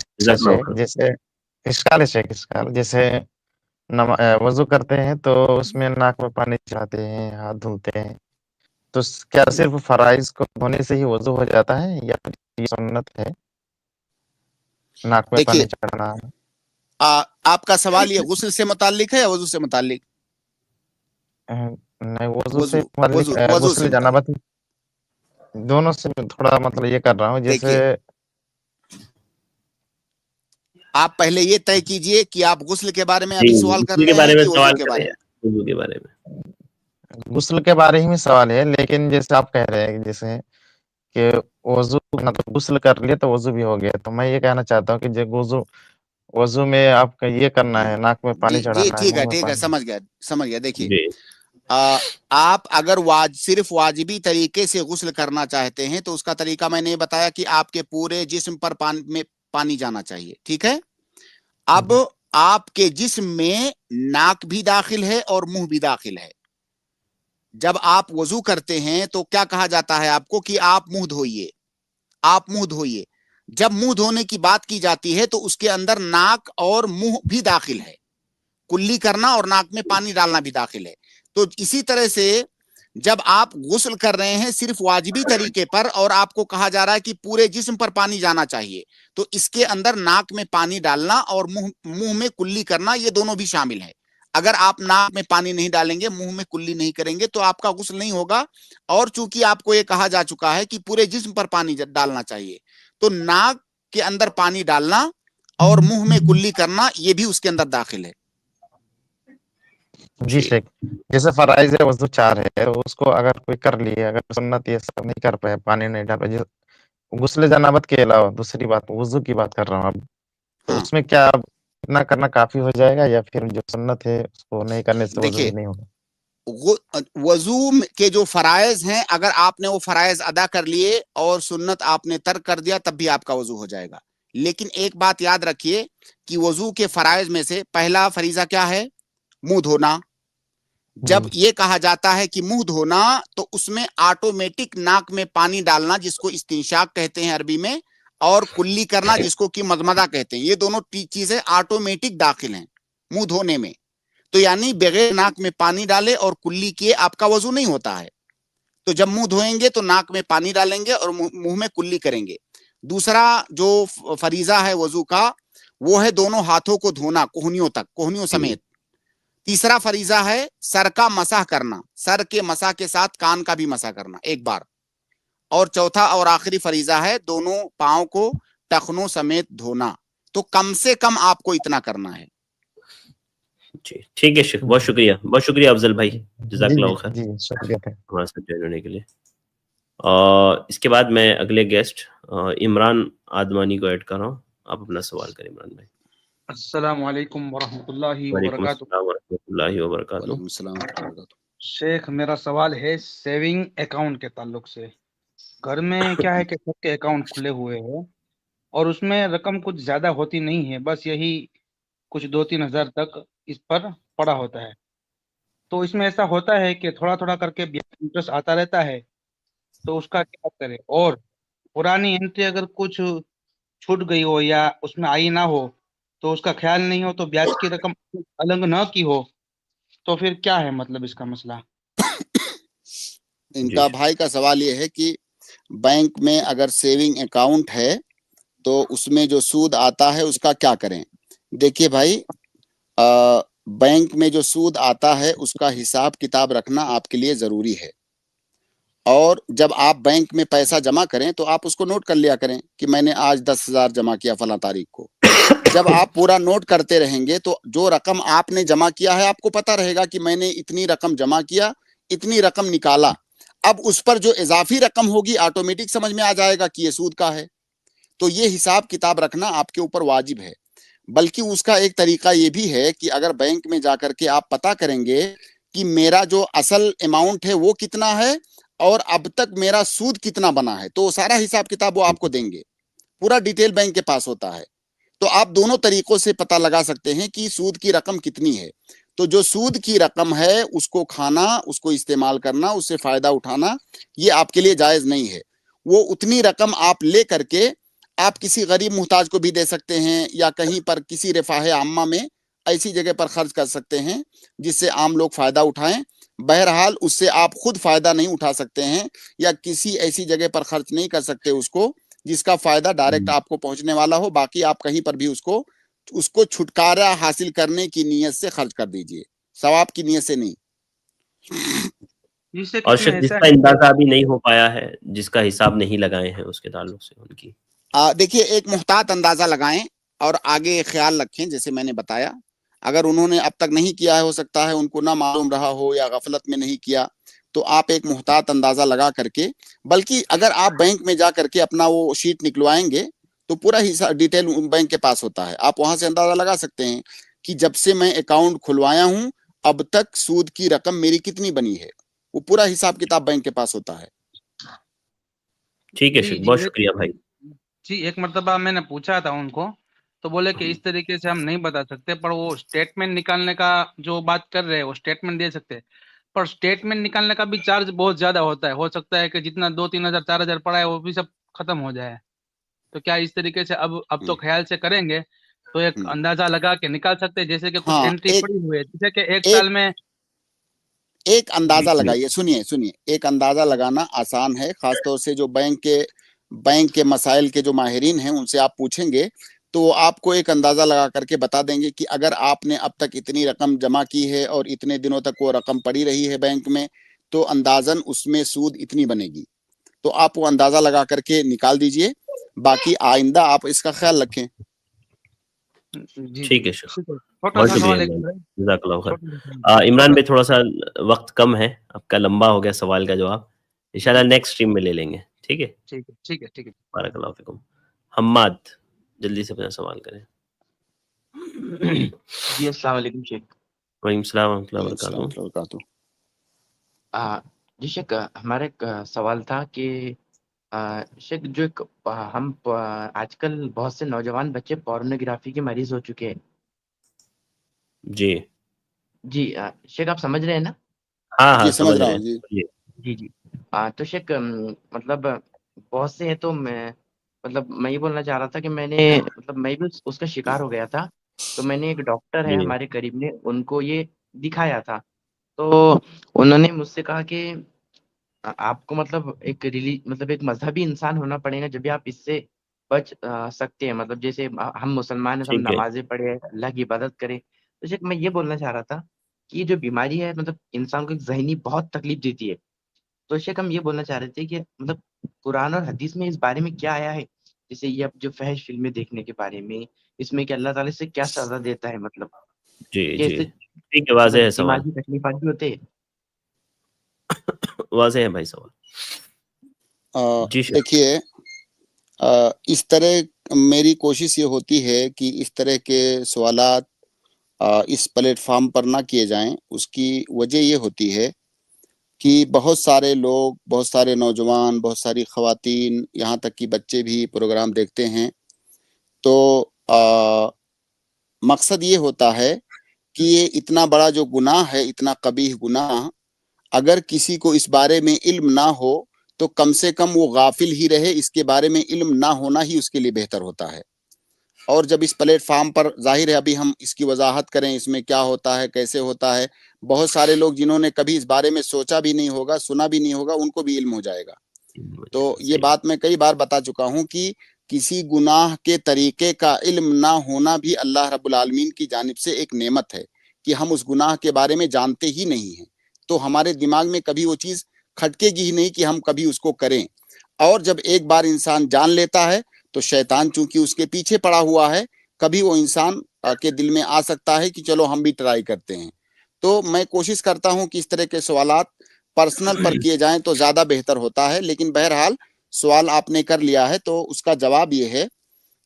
جیسے اشکال ہے شیخ، اشکال جیسے وضو کرتے ہیں تو اس میں ناک میں پانی چڑھاتے ہیں، ہاتھ دھلتے ہیں، تو کیا صرف فرائض کو دھونے سے ہی وضو ہو جاتا ہے یا پھر یہ سنت ہے ناک میں پانی چڑھانا؟ آپ کا سوال یہ غسل سے متعلق ہے یا وضو سے متعلق؟ نہیں، وضو سے متعلق، غسل جنابت دونوں سے تھوڑا مطلب یہ کر رہا ہوں۔ جیسے آپ پہلے یہ طے کیجئے کہ آپ غسل کے بارے میں ابھی سوال کر رہے ہیں کہ وضو کے بارے میں؟ وضو کے بارے میں، غسل کے بارے ہی میں سوال ہے، لیکن جیسے آپ کہہ رہے ہیں جیسے کہ وضو مطلب غسل کر لیا تو وضو بھی ہو گیا، تو میں یہ کہنا چاہتا ہوں کہ وضو میں آپ کا یہ کرنا ہے، ناک میں پانی چڑھانا ہے۔ ٹھیک ہے ٹھیک ہے، سمجھ گیا۔ دیکھیے، آپ اگر صرف واجبی طریقے سے غسل کرنا چاہتے ہیں تو اس کا طریقہ میں نے بتایا کہ آپ کے پورے جسم پر پانی جانا چاہیے، ٹھیک ہے؟ اب آپ کے جسم میں ناک بھی داخل ہے اور منہ بھی داخل ہے۔ جب آپ وضو کرتے ہیں تو کیا کہا جاتا ہے آپ کو کہ آپ منہ دھوئیے، آپ منہ دھوئیے۔ جب منہ دھونے کی بات کی جاتی ہے تو اس کے اندر ناک اور منہ بھی داخل ہے، کلی کرنا اور ناک میں پانی ڈالنا بھی داخل ہے۔ تو اسی طرح سے جب آپ غسل کر رہے ہیں صرف واجبی طریقے پر اور آپ کو کہا جا رہا ہے کہ پورے جسم پر پانی جانا چاہیے، تو اس کے اندر ناک میں پانی ڈالنا اور منہ میں کلی کرنا یہ دونوں بھی شامل ہے۔ اگر آپ ناک میں پانی نہیں ڈالیں گے، منہ میں کلی نہیں کریں گے تو آپ کا غسل نہیں ہوگا۔ اور چونکہ آپ کو یہ کہا جا چکا ہے کہ پورے جسم پر پانی ڈالنا چاہیے، تو ناک کے اندر پانی ڈالنا اور منہ میں کلی کرنا یہ بھی اس کے اندر داخل ہے۔ جی شیخ، جیسے فرائض ہے وضو 4 ہے، اس کو اگر کوئی کر لیے، اگر سنت یہ سب نہیں کر پائے، پانی نہیں ڈال پائے، غسل جنابت کے علاوہ دوسری بات وضو کی بات کر رہا ہوں اب، تو اس میں کیا اتنا کرنا کافی ہو جائے گا یا پھر جو سنت ہے اس کو نہیں کرنے سے وضو نہیں ہوگا؟ وضو کے جو فرائض ہیں اگر آپ نے وہ فرائض ادا کر لیے اور سنت آپ نے ترک کر دیا تب بھی آپ کا وضو ہو جائے گا۔ لیکن ایک بات یاد رکھیے کہ وضو کے فرائض میں سے پہلا فریضہ کیا ہے؟ منہ دھونا۔ جب یہ کہا جاتا ہے کہ منہ دھونا تو اس میں آٹومیٹک ناک میں پانی ڈالنا، جس کو استنشاق کہتے ہیں عربی میں، اور کلی کرنا جس کو کہ مضمضہ کہتے ہیں، یہ دونوں چیزیں آٹومیٹک داخل ہیں منہ دھونے میں. تو یعنی بغیر ناک میں پانی ڈالے اور کلی کیے آپ کا وضو نہیں ہوتا ہے. تو جب منہ دھوئیں گے تو ناک میں پانی ڈالیں گے اور منہ میں کلی کریں گے. دوسرا جو فریضہ ہے وضو کا وہ ہے دونوں ہاتھوں کو دھونا کوہنیوں تک، کوہنیوں سمیت. تیسرا فریضہ ہے سر کا مسح کرنا، سر کے مسح کے ساتھ کان کا بھی مسح کرنا ایک بار. اور چوتھا اور آخری فریضہ ہے دونوں پاؤں کو ٹخنوں سمیت دھونا. تو کم سے کم آپ کو اتنا کرنا ہے. جی ٹھیک ہے شیخ، بہت شکریہ، بہت شکریہ افضل بھائی، جزاک اللہ خیر جی شکریہ. ہمارے ساتھ جوائن ہونے کے لیے. اور اس کے بعد میں اگلے گیسٹ عمران آدمانی کو ایڈ کر رہا ہوں. آپ اپنا سوال کریں عمران بھائی. السلام علیکم ورحمۃ اللہ وعلیکم وبرکاتہ. السلام ورحمۃ اللہ وبرکاتہ. وعلیکم السلام ورحمۃ اللہ وبرکاتہ. شیخ میرا سوال ہے سیونگ اکاؤنٹ کے تعلق سے. گھر میں کیا ہے کہ سب کے اکاؤنٹ کھلے ہوئے ہیں اور اس میں رقم کچھ زیادہ ہوتی نہیں ہے، بس یہی کچھ 2-3 ہزار تک اس پر پڑا ہوتا ہے. تو اس میں ایسا ہوتا ہے کہ تھوڑا تھوڑا کر کے انٹرسٹ آتا رہتا ہے، تو اس کا کیا کرے؟ اور پرانی انٹری اگر کچھ چھوٹ گئی ہو یا اس میں آئی نہ ہو تو اس کا خیال نہیں ہو تو بیاج کی رقم الگ نہ کی ہو تو پھر کیا ہے مطلب اس کا مسئلہ؟ ان کا بھائی کا سوال یہ ہے کہ بینک میں اگر سیونگ اکاؤنٹ ہے تو اس میں جو سود آتا ہے اس کا کیا کریں. دیکھیے بھائی، بینک میں جو سود آتا ہے اس کا حساب کتاب رکھنا آپ کے لیے ضروری ہے. اور جب آپ بینک میں پیسہ جمع کریں تو آپ اس کو نوٹ کر لیا کریں کہ میں نے آج 10,000 جمع کیا فلاں تاریخ کو. جب آپ پورا نوٹ کرتے رہیں گے تو جو رقم آپ نے جمع کیا ہے آپ کو پتہ رہے گا کہ میں نے اتنی رقم جمع کیا، اتنی رقم نکالا. اب اس پر جو اضافی رقم ہوگی آٹومیٹک سمجھ میں آ جائے گا کہ یہ سود کا ہے. تو یہ حساب کتاب رکھنا آپ کے اوپر واجب ہے. بلکہ اس کا ایک طریقہ یہ بھی ہے کہ اگر بینک میں جا کر کے آپ پتہ کریں گے کہ میرا جو اصل اماؤنٹ ہے وہ کتنا ہے اور اب تک میرا سود کتنا بنا ہے، تو سارا حساب کتاب وہ آپ کو دیں گے. پورا ڈیٹیل بینک کے پاس ہوتا ہے. تو آپ دونوں طریقوں سے پتہ لگا سکتے ہیں کہ سود کی رقم کتنی ہے. تو جو سود کی رقم ہے اس کو کھانا، اس کو استعمال کرنا، اس سے فائدہ اٹھانا یہ آپ کے لیے جائز نہیں ہے. وہ اتنی رقم آپ لے کر کے آپ کسی غریب محتاج کو بھی دے سکتے ہیں یا کہیں پر کسی رفاہ عامہ میں ایسی جگہ پر خرچ کر سکتے ہیں جس سے عام لوگ فائدہ اٹھائیں. بہرحال اس سے آپ خود فائدہ نہیں اٹھا سکتے ہیں یا کسی ایسی جگہ پر خرچ نہیں کر سکتے اس کو جس کا فائدہ ڈائریکٹ آپ کو پہنچنے والا ہو. باقی آپ کہیں پر بھی اس کو چھٹکارا حاصل کرنے کی نیت سے خرچ کر دیجئے، ثواب کی نیت سے نہیں. اور شیخ جس کا اندازہ بھی نہیں ہو پایا ہے، جس کا حساب نہیں لگائے ہیں اس کے تعلق سے ان کی دیکھیے ایک محتاط اندازہ لگائیں اور آگے خیال رکھیں. جیسے میں نے بتایا اگر انہوں نے اب تک نہیں کیا ہے، ہو سکتا ہے ان کو نہ معلوم رہا ہو یا غفلت میں نہیں کیا، تو آپ ایک محتاط اندازہ لگا کر کے، بلکہ اگر آپ بینک میں جا کر کے اپنا وہ شیٹ نکلوائیں گے تو پورا ڈیٹیل بینک کے پاس ہوتا ہے. آپ وہاں سے اندازہ لگا سکتے ہیں کہ جب سے میں اکاؤنٹ کھلوایا ہوں اب تک سود کی رقم میری کتنی بنی ہے. وہ پورا حساب کتاب بینک کے پاس ہوتا ہے. ٹھیک ہے شیخ، بہت شکریہ بھائی. جی ایک مرتبہ میں نے پوچھا تھا ان کو تو بولے کہ اس طریقے سے ہم نہیں بتا سکتے، پر وہ اسٹیٹمنٹ نکالنے کا جو بات کر رہے ہیں وہ اسٹیٹمنٹ دے سکتے ہیں، پر اسٹیٹمنٹ نکالنے کا بھی چارج بہت زیادہ ہوتا ہے. ہو سکتا ہے کہ جتنا 2-3 ہزار 4 ہزار پڑا ہے وہ بھی سب ختم ہو جائے. تو کیا اس طریقے سے اب تو خیال سے کریں گے تو ایک اندازہ لگا کے نکال سکتے ہیں، جیسے کہ کچھ انٹری پڑی ہوئی ہے جیسے کہ ایک سال میں ایک اندازہ لگائیے. سنیے ایک اندازہ لگانا آسان ہے، خاص طور سے جو بینک کے مسائل کے جو ماہرین ہیں ان سے آپ پوچھیں گے تو وہ آپ کو ایک اندازہ لگا کر کے بتا دیں گے کہ اگر آپ نے اب تک اتنی رقم جمع کی ہے اور اتنے دنوں تک وہ رقم پڑی رہی ہے بینک میں تو اندازاً اس میں سود اتنی بنے گی. تو آپ وہ اندازہ لگا کر کے نکال دیجئے. باقی آئندہ آپ اس کا خیال رکھیں. ٹھیک ہے شیخ، بہت شکریہ، جزاک اللہ خیر. عمران بھائی تھوڑا سا وقت کم ہے، آپ کا لمبا ہو گیا سوال کا جواب، انشاءاللہ نیکسٹ اسٹریم میں لے لیں گے. ٹھیک ہے ٹھیک ہے. بارک اللہ فیکم. حماد جلدی سے اپنا سوال کریں. جی السلام علیکم شیخ. وعلیکم السلام ورحمۃ اللہ وبرکاتہ. جی شیخ ہمارا ایک سوال تھا کہ شیخ جو ہم آج کل بہت سے نوجوان بچے پورنوگرافی کے مریض ہو چکے ہیں. جی شیخ آپ سمجھ رہے ہیں نا؟ ہاں سمجھ رہا ہوں. جی تو شیخ مطلب بہت سے ہیں تو مطلب میں یہ بولنا چاہ رہا تھا کہ میں نے مطلب میں بھی اس کا شکار ہو گیا تھا. تو میں نے ایک ڈاکٹر ہے جی ہمارے قریب نے ان کو یہ دکھایا تھا. تو انہوں نے مجھ سے کہا کہ آپ کو مطلب مطلب ایک مذہبی انسان ہونا پڑے گا جب بھی آپ اس سے بچ سکتے ہیں. مطلب جیسے ہم مسلمان ہیں تو ہم ٹھیک ہے. نمازیں پڑھے اللہ کی عبادت کریں. تو شیخ میں یہ بولنا چاہ رہا تھا کہ یہ جو بیماری ہے مطلب انسان کو ایک ذہنی بہت تکلیف دیتی ہے. تو شیخ ہم یہ بولنا چاہ رہے تھے کہ مطلب قرآن اور حدیث میں اس بارے میں کیا آیا ہے, جیسے یہ اب جو فحش فلمیں دیکھنے کے بارے میں, اس میں کہ اللہ تعالیٰ سے کیا سزا دیتا ہے, مطلب جی کہ جی اس سے ٹھیک ہے, واضح ہے مطلب سوال, دماغی تکلیفات بھی ہوتے ہیں. واضح ہے بھائی سوال. جی شیخ. دیکھیے اس طرح میری کوشش یہ ہوتی ہے کہ اس طرح کے سوالات اس پلیٹ فارم پر نہ کیے جائیں. اس کی وجہ یہ ہوتی ہے کہ بہت سارے لوگ, بہت سارے نوجوان, بہت ساری خواتین, یہاں تک کہ بچے بھی پروگرام دیکھتے ہیں. تو مقصد یہ ہوتا ہے کہ یہ اتنا بڑا جو گناہ ہے, اتنا قبیح گناہ, اگر کسی کو اس بارے میں علم نہ ہو تو کم سے کم وہ غافل ہی رہے. اس کے بارے میں علم نہ ہونا ہی اس کے لیے بہتر ہوتا ہے. اور جب اس پلیٹ فارم پر, ظاہر ہے ابھی ہم اس کی وضاحت کریں اس میں کیا ہوتا ہے, کیسے ہوتا ہے, بہت سارے لوگ جنہوں نے کبھی اس بارے میں سوچا بھی نہیں ہوگا, سنا بھی نہیں ہوگا, ان کو بھی علم ہو جائے گا. تو یہ بات میں کئی بار بتا چکا ہوں کہ کسی گناہ کے طریقے کا علم نہ ہونا بھی اللہ رب العالمین کی جانب سے ایک نعمت ہے کہ ہم اس گناہ کے بارے میں جانتے ہی نہیں ہیں. تو ہمارے دماغ میں کبھی وہ چیز کھٹکے گی ہی نہیں کہ ہم کبھی اس کو کریں. اور جب ایک بار انسان جان لیتا ہے تو شیطان چونکہ اس کے پیچھے پڑا ہوا ہے, کبھی وہ انسان کے دل میں آ سکتا ہے کہ چلو ہم بھی ٹرائی کرتے ہیں. تو میں کوشش کرتا ہوں کہ اس طرح کے سوالات پرسنل پر کیے جائیں تو زیادہ بہتر ہوتا ہے. لیکن بہرحال سوال آپ نے کر لیا ہے تو اس کا جواب یہ ہے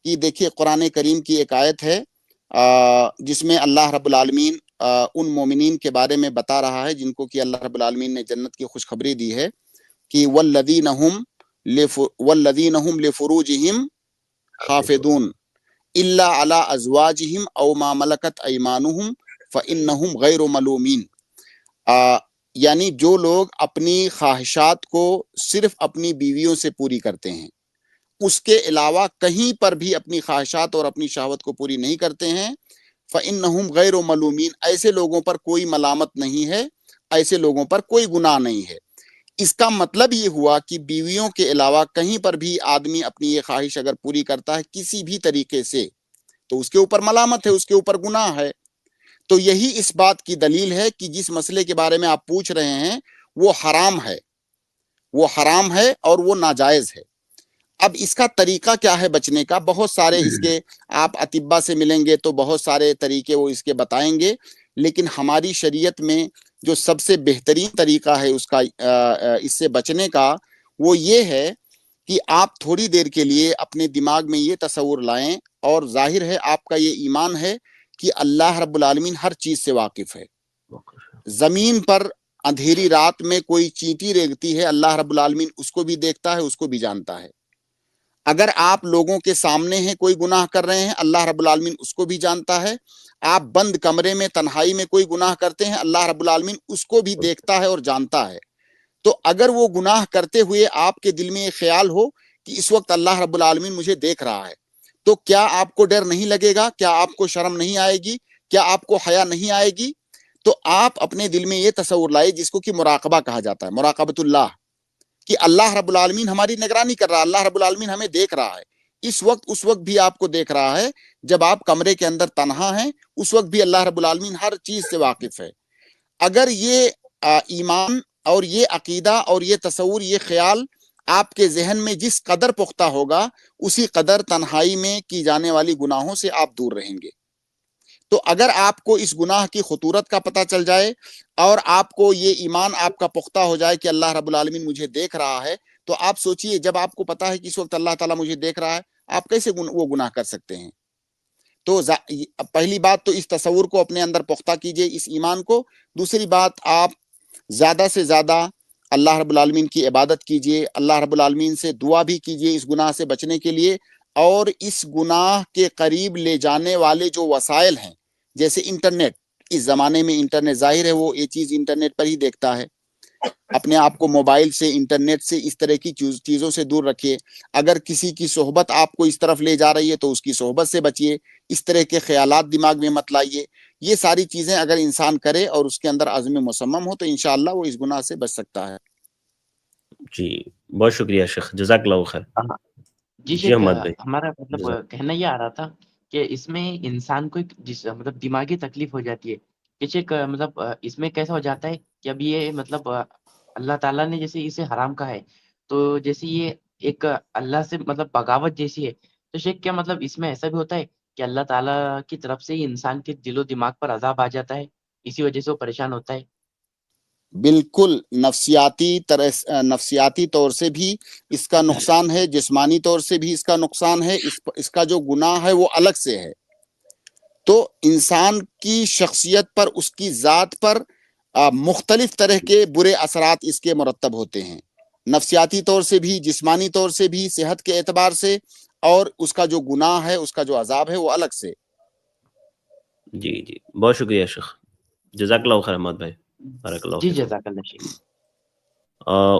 کہ دیکھیے قرآن کریم کی ایک آیت ہے جس میں اللہ رب العالمین ان مومنین کے بارے میں بتا رہا ہے جن کو کہ اللہ رب العالمین نے جنت کی خوشخبری دی ہے کہ والذین هم لفروجہم حافظون الا علی ازواجہم او ما ملکت ایمانہم فانہم غیر ملومین. یعنی جو لوگ اپنی خواہشات کو صرف اپنی بیویوں سے پوری کرتے ہیں, اس کے علاوہ کہیں پر بھی اپنی خواہشات اور اپنی شہوت کو پوری نہیں کرتے ہیں, فإنہم غیر ملومین, ایسے لوگوں پر کوئی ملامت نہیں ہے, ایسے لوگوں پر کوئی گناہ نہیں ہے. اس کا مطلب یہ ہوا کہ بیویوں کے علاوہ کہیں پر بھی آدمی اپنی یہ خواہش اگر پوری کرتا ہے کسی بھی طریقے سے تو اس کے اوپر ملامت ہے, اس کے اوپر گناہ ہے. تو یہی اس بات کی دلیل ہے کہ جس مسئلے کے بارے میں آپ پوچھ رہے ہیں وہ حرام ہے, وہ حرام ہے اور وہ ناجائز ہے. اب اس کا طریقہ کیا ہے بچنے کا؟ بہت سارے اس کے, آپ اطباء سے ملیں گے تو بہت سارے طریقے وہ اس کے بتائیں گے, لیکن ہماری شریعت میں جو سب سے بہترین طریقہ ہے اس کا اس سے بچنے کا وہ یہ ہے کہ آپ تھوڑی دیر کے لیے اپنے دماغ میں یہ تصور لائیں, اور ظاہر ہے آپ کا یہ ایمان ہے کہ اللہ رب العالمین ہر چیز سے واقف ہے. زمین پر اندھیری رات میں کوئی چینٹی ریگتی ہے, اللہ رب العالمین اس کو بھی دیکھتا ہے, اس کو بھی جانتا ہے. اگر آپ لوگوں کے سامنے ہیں کوئی گناہ کر رہے ہیں, اللہ رب العالمین اس کو بھی جانتا ہے. آپ بند کمرے میں تنہائی میں کوئی گناہ کرتے ہیں, اللہ رب العالمین اس کو بھی دیکھتا ہے اور جانتا ہے. تو اگر وہ گناہ کرتے ہوئے آپ کے دل میں یہ خیال ہو کہ اس وقت اللہ رب العالمین مجھے دیکھ رہا ہے, تو کیا آپ کو ڈر نہیں لگے گا؟ کیا آپ کو شرم نہیں آئے گی؟ کیا آپ کو حیا نہیں آئے گی؟ تو آپ اپنے دل میں یہ تصور لائے جس کو کہ مراقبہ کہا جاتا ہے, مراقبۃ اللہ, کہ اللہ رب العالمین ہماری نگرانی کر رہا ہے, اللہ رب العالمین ہمیں دیکھ رہا ہے. اس وقت بھی آپ کو دیکھ رہا ہے جب آپ کمرے کے اندر تنہا ہیں, اس وقت بھی اللہ رب العالمین ہر چیز سے واقف ہے. اگر یہ ایمان اور یہ عقیدہ اور یہ تصور, یہ خیال آپ کے ذہن میں جس قدر پختہ ہوگا, اسی قدر تنہائی میں کی جانے والی گناہوں سے آپ دور رہیں گے. تو اگر آپ کو اس گناہ کی خطورت کا پتہ چل جائے اور آپ کو یہ ایمان آپ کا پختہ ہو جائے کہ اللہ رب العالمین مجھے دیکھ رہا ہے, تو آپ سوچئے جب آپ کو پتہ ہے کہ اس وقت اللہ تعالیٰ مجھے دیکھ رہا ہے, آپ کیسے وہ گناہ کر سکتے ہیں؟ تو پہلی بات تو اس تصور کو اپنے اندر پختہ کیجئے, اس ایمان کو. دوسری بات, آپ زیادہ سے زیادہ اللہ رب العالمین کی عبادت کیجئے, اللہ رب العالمین سے دعا بھی کیجئے اس گناہ سے بچنے کے لیے. اور اس گناہ کے قریب لے جانے والے جو وسائل ہیں, جیسے انٹرنیٹ, اس زمانے میں انٹرنیٹ, ظاہر ہے وہ یہ چیز انٹرنیٹ پر ہی دیکھتا ہے, اپنے آپ کو موبائل سے، انٹرنیٹ سے، اس طرح کی چیزوں سے دور رکھیے. اگر کسی کی صحبت آپ کو اس طرف لے جا رہی ہے تو اس کی صحبت سے بچیے. اس طرح کے خیالات دماغ میں مت لائیے. یہ ساری چیزیں اگر انسان کرے اور اس کے اندر عزم مصمم ہو تو انشاءاللہ وہ اس گناہ سے بچ سکتا ہے. جی بہت شکریہ شیخ، جزاک اللہ خیر. جی جی شیخ، احمد بھائی. ہمارا مطلب کہنا یہ آ رہا تھا کہ اس میں انسان کو ایک مطلب دماغی تکلیف ہو جاتی ہے کہ شیخ مطلب اس میں کیسا ہو جاتا ہے کہ اب یہ مطلب اللہ تعالیٰ نے جیسے اسے حرام کہا ہے، تو جیسے یہ ایک اللہ سے مطلب بغاوت جیسی ہے، تو شیخ کیا مطلب اس میں ایسا بھی ہوتا ہے کہ اللہ تعالیٰ کی طرف سے ہی انسان کے دل و دماغ پر عذاب آ جاتا ہے، اسی وجہ سے وہ پریشان ہوتا ہے؟ بالکل، نفسیاتی طور سے بھی اس کا نقصان ہے، جسمانی طور سے بھی اس کا نقصان ہے. اس کا جو گناہ ہے وہ الگ سے ہے. تو انسان کی شخصیت پر، اس کی ذات پر مختلف طرح کے برے اثرات اس کے مرتب ہوتے ہیں، نفسیاتی طور سے بھی، جسمانی طور سے بھی، صحت کے اعتبار سے، اور اس کا جو گناہ ہے، اس کا جو عذاب ہے وہ الگ سے. جی جی بہت شکریہ شیخ، جزاک اللہ خیر احمد بھائی، بارک اللہ جی فیکم. جزاک اللہ شیخ.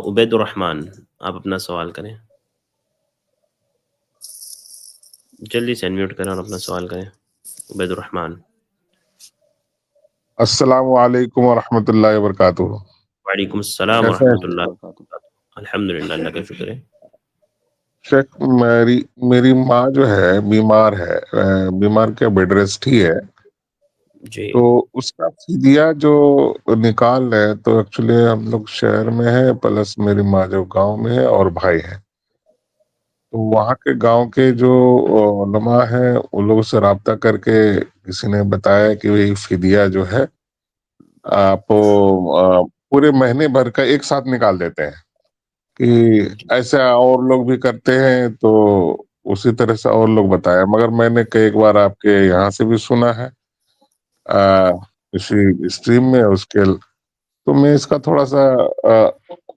عبید الرحمن، آپ اپنا سوال کریں، جلدی سے انمیوٹ کریں اور اپنا سوال کریں. عبید الرحمن. السلام علیکم ورحمۃ اللہ وبرکاتہ. وعلیکم السلام کیسے ہیں ورحمۃ اللہ وبرکاتہ. الحمدللہ، اللہ کا شکر ہے. شیخ؟ میری ماں جو ہے بیمار ہے، بیمار کیا بیڈ ریسٹ ہی ہے. جی تو اس کا فدیہ جو نکال ہے، تو ایکچولی ہم لوگ شہر میں ہیں، پلس میری ماں جو گاؤں میں ہے اور بھائی ہے. تو وہاں کے گاؤں کے جو علماء ہیں ان لوگوں سے رابطہ کر کے کسی نے بتایا کہ وہی فدیہ جو ہے آپ پورے مہینے بھر کا ایک ساتھ نکال دیتے ہیں، کہ ایسا اور لوگ بھی کرتے ہیں. تو اسی طرح سے اور لوگ بتایا، مگر میں نے کئی بار آپ کے یہاں سے بھی سنا ہے اسی اسٹریم میں اس کے. تو میں اس کا تھوڑا سا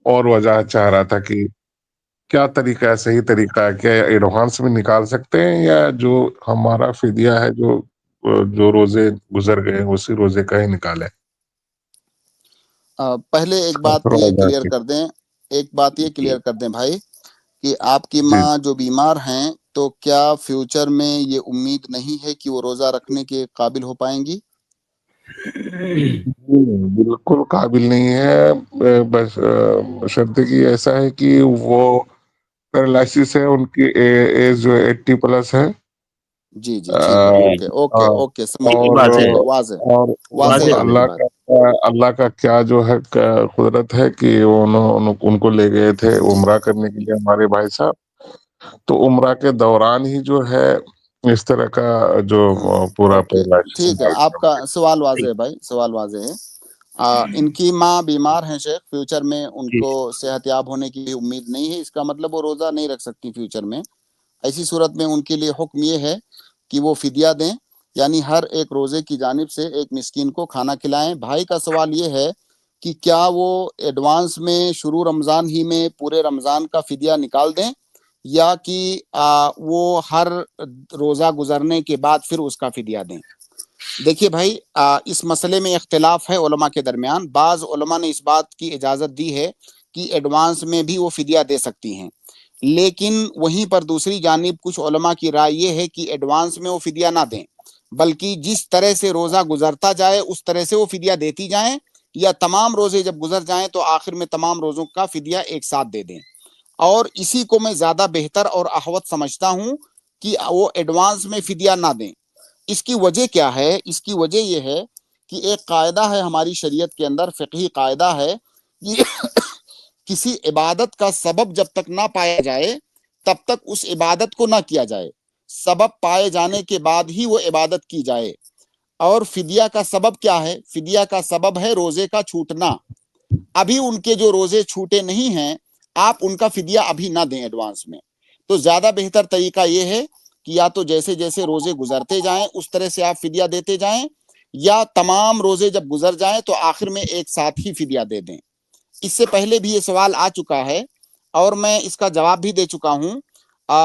اور وجہ چاہ رہا تھا کہ کیا طریقہ ہے، صحیح طریقہ ہے؟ کیا ایڈوانس میں نکال سکتے ہیں، یا جو ہمارا فدیہ ہے جو روزے گزر گئے اسی روزے کا ہی نکالے؟ پہلے ایک بات تھوڑا یہ وجہ کلیئر کی. کر دیں، جی بھائی، کہ آپ کی جی ماں جو بیمار ہیں تو کیا فیوچر میں یہ امید نہیں ہے کہ وہ روزہ رکھنے کے قابل ہو پائیں گی؟ بالکل قابل نہیں ہے، بس شرط کی ایسا ہے کہ وہ پیرالائسس ہے، ان کی ایج جو 80+ ہے. جی جی ٹھیک ہے، جی اوکے جی اوکے اوکے، سمجھ یہ گیا، بات ہے، ٹھیک ہے، واضح اور واضح واضح ہے ہے. میری اللہ بات. اللہ کا کیا جو ہے قدرت ہے کہ ان کو لے گئے تھے عمرہ کرنے کے لیے ہمارے بھائی صاحب. تو عمرہ کے دوران ہی جو ہے اس طرح کا جو پورا اوکے پیرالائسس ٹھیک ہے، آپ کا سوال واضح ہے بھائی، سوال واضح ہے. ان کی ماں بیمار ہیں شیخ، فیوچر میں ان جی کو صحت یاب ہونے کی امید نہیں ہے، اس کا مطلب وہ روزہ نہیں رکھ سکتی فیوچر میں. ایسی صورت میں ان کے لیے حکم یہ ہے کہ وہ فدیہ دیں، یعنی ہر ایک روزے کی جانب سے ایک مسکین کو کھانا کھلائیں. بھائی کا سوال یہ ہے کہ کیا وہ ایڈوانس میں شروع رمضان ہی میں پورے رمضان کا فدیہ نکال دیں، یا کہ وہ ہر روزہ گزرنے کے بعد پھر اس کا فدیہ دیں؟ دیکھیے بھائی، اس مسئلے میں اختلاف ہے علماء کے درمیان. بعض علماء نے اس بات کی اجازت دی ہے کہ ایڈوانس میں بھی وہ فدیہ دے سکتی ہیں، لیکن وہیں پر دوسری جانب کچھ علماء کی رائے یہ ہے کہ ایڈوانس میں وہ فدیہ نہ دیں، بلکہ جس طرح سے روزہ گزرتا جائے اس طرح سے وہ فدیہ دیتی جائیں، یا تمام روزے جب گزر جائیں تو آخر میں تمام روزوں کا فدیہ ایک ساتھ دے دیں. اور اسی کو میں زیادہ بہتر اور احوط سمجھتا ہوں کہ وہ ایڈوانس میں فدیہ نہ دیں. اس کی وجہ کیا ہے؟ اس کی وجہ یہ ہے کہ ایک قاعدہ ہے ہماری شریعت کے اندر، فقہی قاعدہ ہے کہ کسی عبادت کا سبب جب تک نہ پایا جائے تب تک اس عبادت کو نہ کیا جائے، سبب پائے جانے کے بعد ہی وہ عبادت کی جائے. اور فدیہ کا سبب کیا ہے؟ فدیہ کا سبب ہے روزے کا چھوٹنا. ابھی ان کے جو روزے چھوٹے نہیں ہیں، آپ ان کا فدیہ ابھی نہ دیں ایڈوانس میں. تو زیادہ بہتر طریقہ یہ ہے کہ یا تو جیسے جیسے روزے گزرتے جائیں اس طرح سے آپ فدیہ دیتے جائیں، یا تمام روزے جب گزر جائیں تو آخر میں ایک ساتھ ہی فدیہ دے دیں. اس سے پہلے بھی یہ سوال آ چکا ہے اور میں اس کا جواب بھی دے چکا ہوں.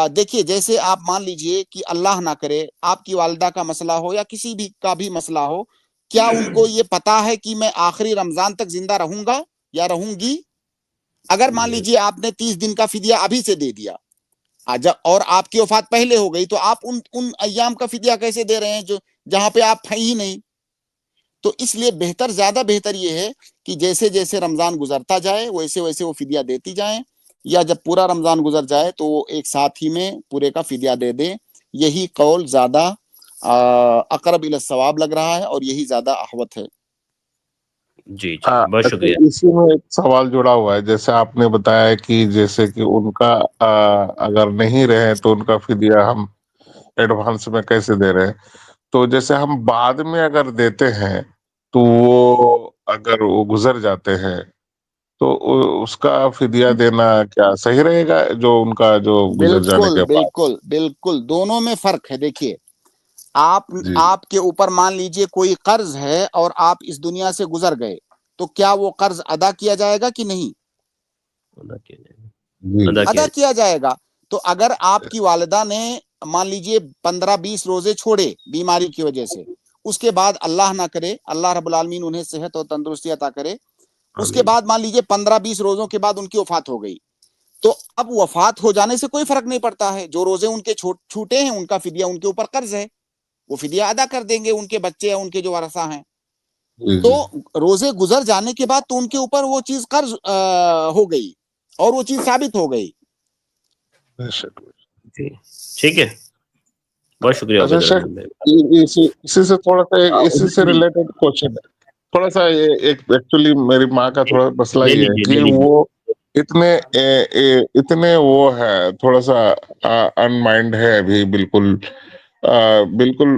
دیکھیے، جیسے آپ مان لیجئے کہ اللہ نہ کرے آپ کی والدہ کا مسئلہ ہو یا کسی بھی کا بھی مسئلہ ہو، کیا ان کو یہ پتا ہے کہ میں آخری رمضان تک زندہ رہوں گا؟ یا رہوں گی. اگر مان لیجیے آپ نے 30 دن کا فدیہ ابھی سے دے دیا اور آپ کی وفات پہلے ہو گئی, تو آپ ان ایام کا فدیہ کیسے دے رہے ہیں جو جہاں پہ آپ ہیں ہی نہیں؟ تو اس لیے بہتر, زیادہ بہتر یہ ہے کہ جیسے جیسے رمضان گزرتا جائے ویسے ویسے وہ فدیہ دیتی جائیں, یا جب پورا رمضان گزر جائے تو وہ ایک ساتھ ہی میں پورے کا فدیہ دے دیں. یہی قول زیادہ اقرب الی الصواب لگ رہا ہے اور یہی زیادہ احوط ہے. جی جی بہت اچھا, شکریہ. اسی میں ایک سوال جڑا ہوا ہے. جیسے آپ نے بتایا کہ جیسے کہ ان کا اگر نہیں رہے تو ان کا فدیہ ہم ایڈوانس میں کیسے دے رہے ہیں, تو جیسے ہم بعد میں اگر دیتے ہیں تو وہ اگر وہ گزر جاتے ہیں تو اس کا فدیہ دینا کیا صحیح رہے گا, جو ان کا جو گزر جانے بالکل کے بعد؟ بالکل بالکل, دونوں میں فرق ہے. دیکھیے جی آپ کے اوپر مان لیجئے کوئی قرض ہے اور آپ اس دنیا سے گزر گئے, تو کیا وہ قرض ادا کیا جائے گا کہ نہیں؟ جی ادا کیا جائے گا. تو اگر آپ کی والدہ نے مان لیجئے 15-20 روزے چھوڑے بیماری کی وجہ سے, اس کے بعد اللہ نہ کرے, اللہ رب العالمین انہیں صحت اور تندرستی عطا کرے, اس کے بعد مان لیجئے 15-20 روزوں کے بعد ان کی وفات ہو گئی, تو اب وفات ہو جانے سے کوئی فرق نہیں پڑتا ہے. جو روزے ان کے چھوٹے ہیں ان کا فدیہ ان کے اوپر قرض ہے, وہ فدیہ ادا کر دیں گے ان کے بچے یا ان کے جو ورثہ ہیں. جی تو روزے گزر جانے کے بعد تو ان کے اوپر وہ چیز قرض ہو گئی اور وہ چیز ثابت ہو گئی. جی ٹھیک ہے, بہت شکریہ اچھا عبید شیخ, الرحمان بھائی. اسی سے تھوڑا سا اسی سے ریلیٹڈ کوشچن ہے. تھوڑا سا ایک ایکچولی میری ماں کا تھوڑا مسئلہ لے یہ ہے لیجیے لے کہ لیجیے. وہ اتنے وہ ہے, تھوڑا سا ان مائنڈ ہے ابھی, بالکل بالکل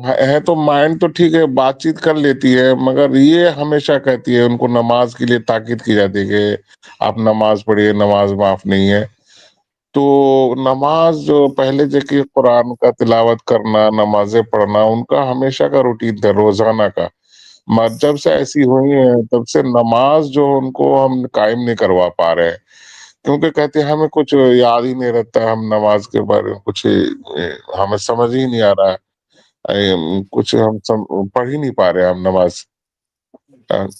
ہے تو مائنڈ تو ٹھیک ہے, بات چیت کر لیتی ہے, مگر یہ ہمیشہ کہتی ہے, ان کو نماز کے لیے تاکید کی جاتی ہے کہ آپ نماز پڑھیے, نماز معاف نہیں ہے. تو نماز جو پہلے جیسے قرآن کا تلاوت کرنا, نمازیں پڑھنا, ان کا ہمیشہ کا روٹین تھا روزانہ کا. جب سے ایسی ہوئی ہیں تب سے نماز جو ان کو ہم قائم نہیں کروا پا رہے ہیں, کیونکہ کہتے ہیں ہمیں کچھ یاد ہی نہیں رہتا, ہم نماز کے بارے میں کچھ ہمیں سمجھ ہی نہیں آ رہا ہے, کچھ ہم پڑھ ہی نہیں پا رہے ہم نماز,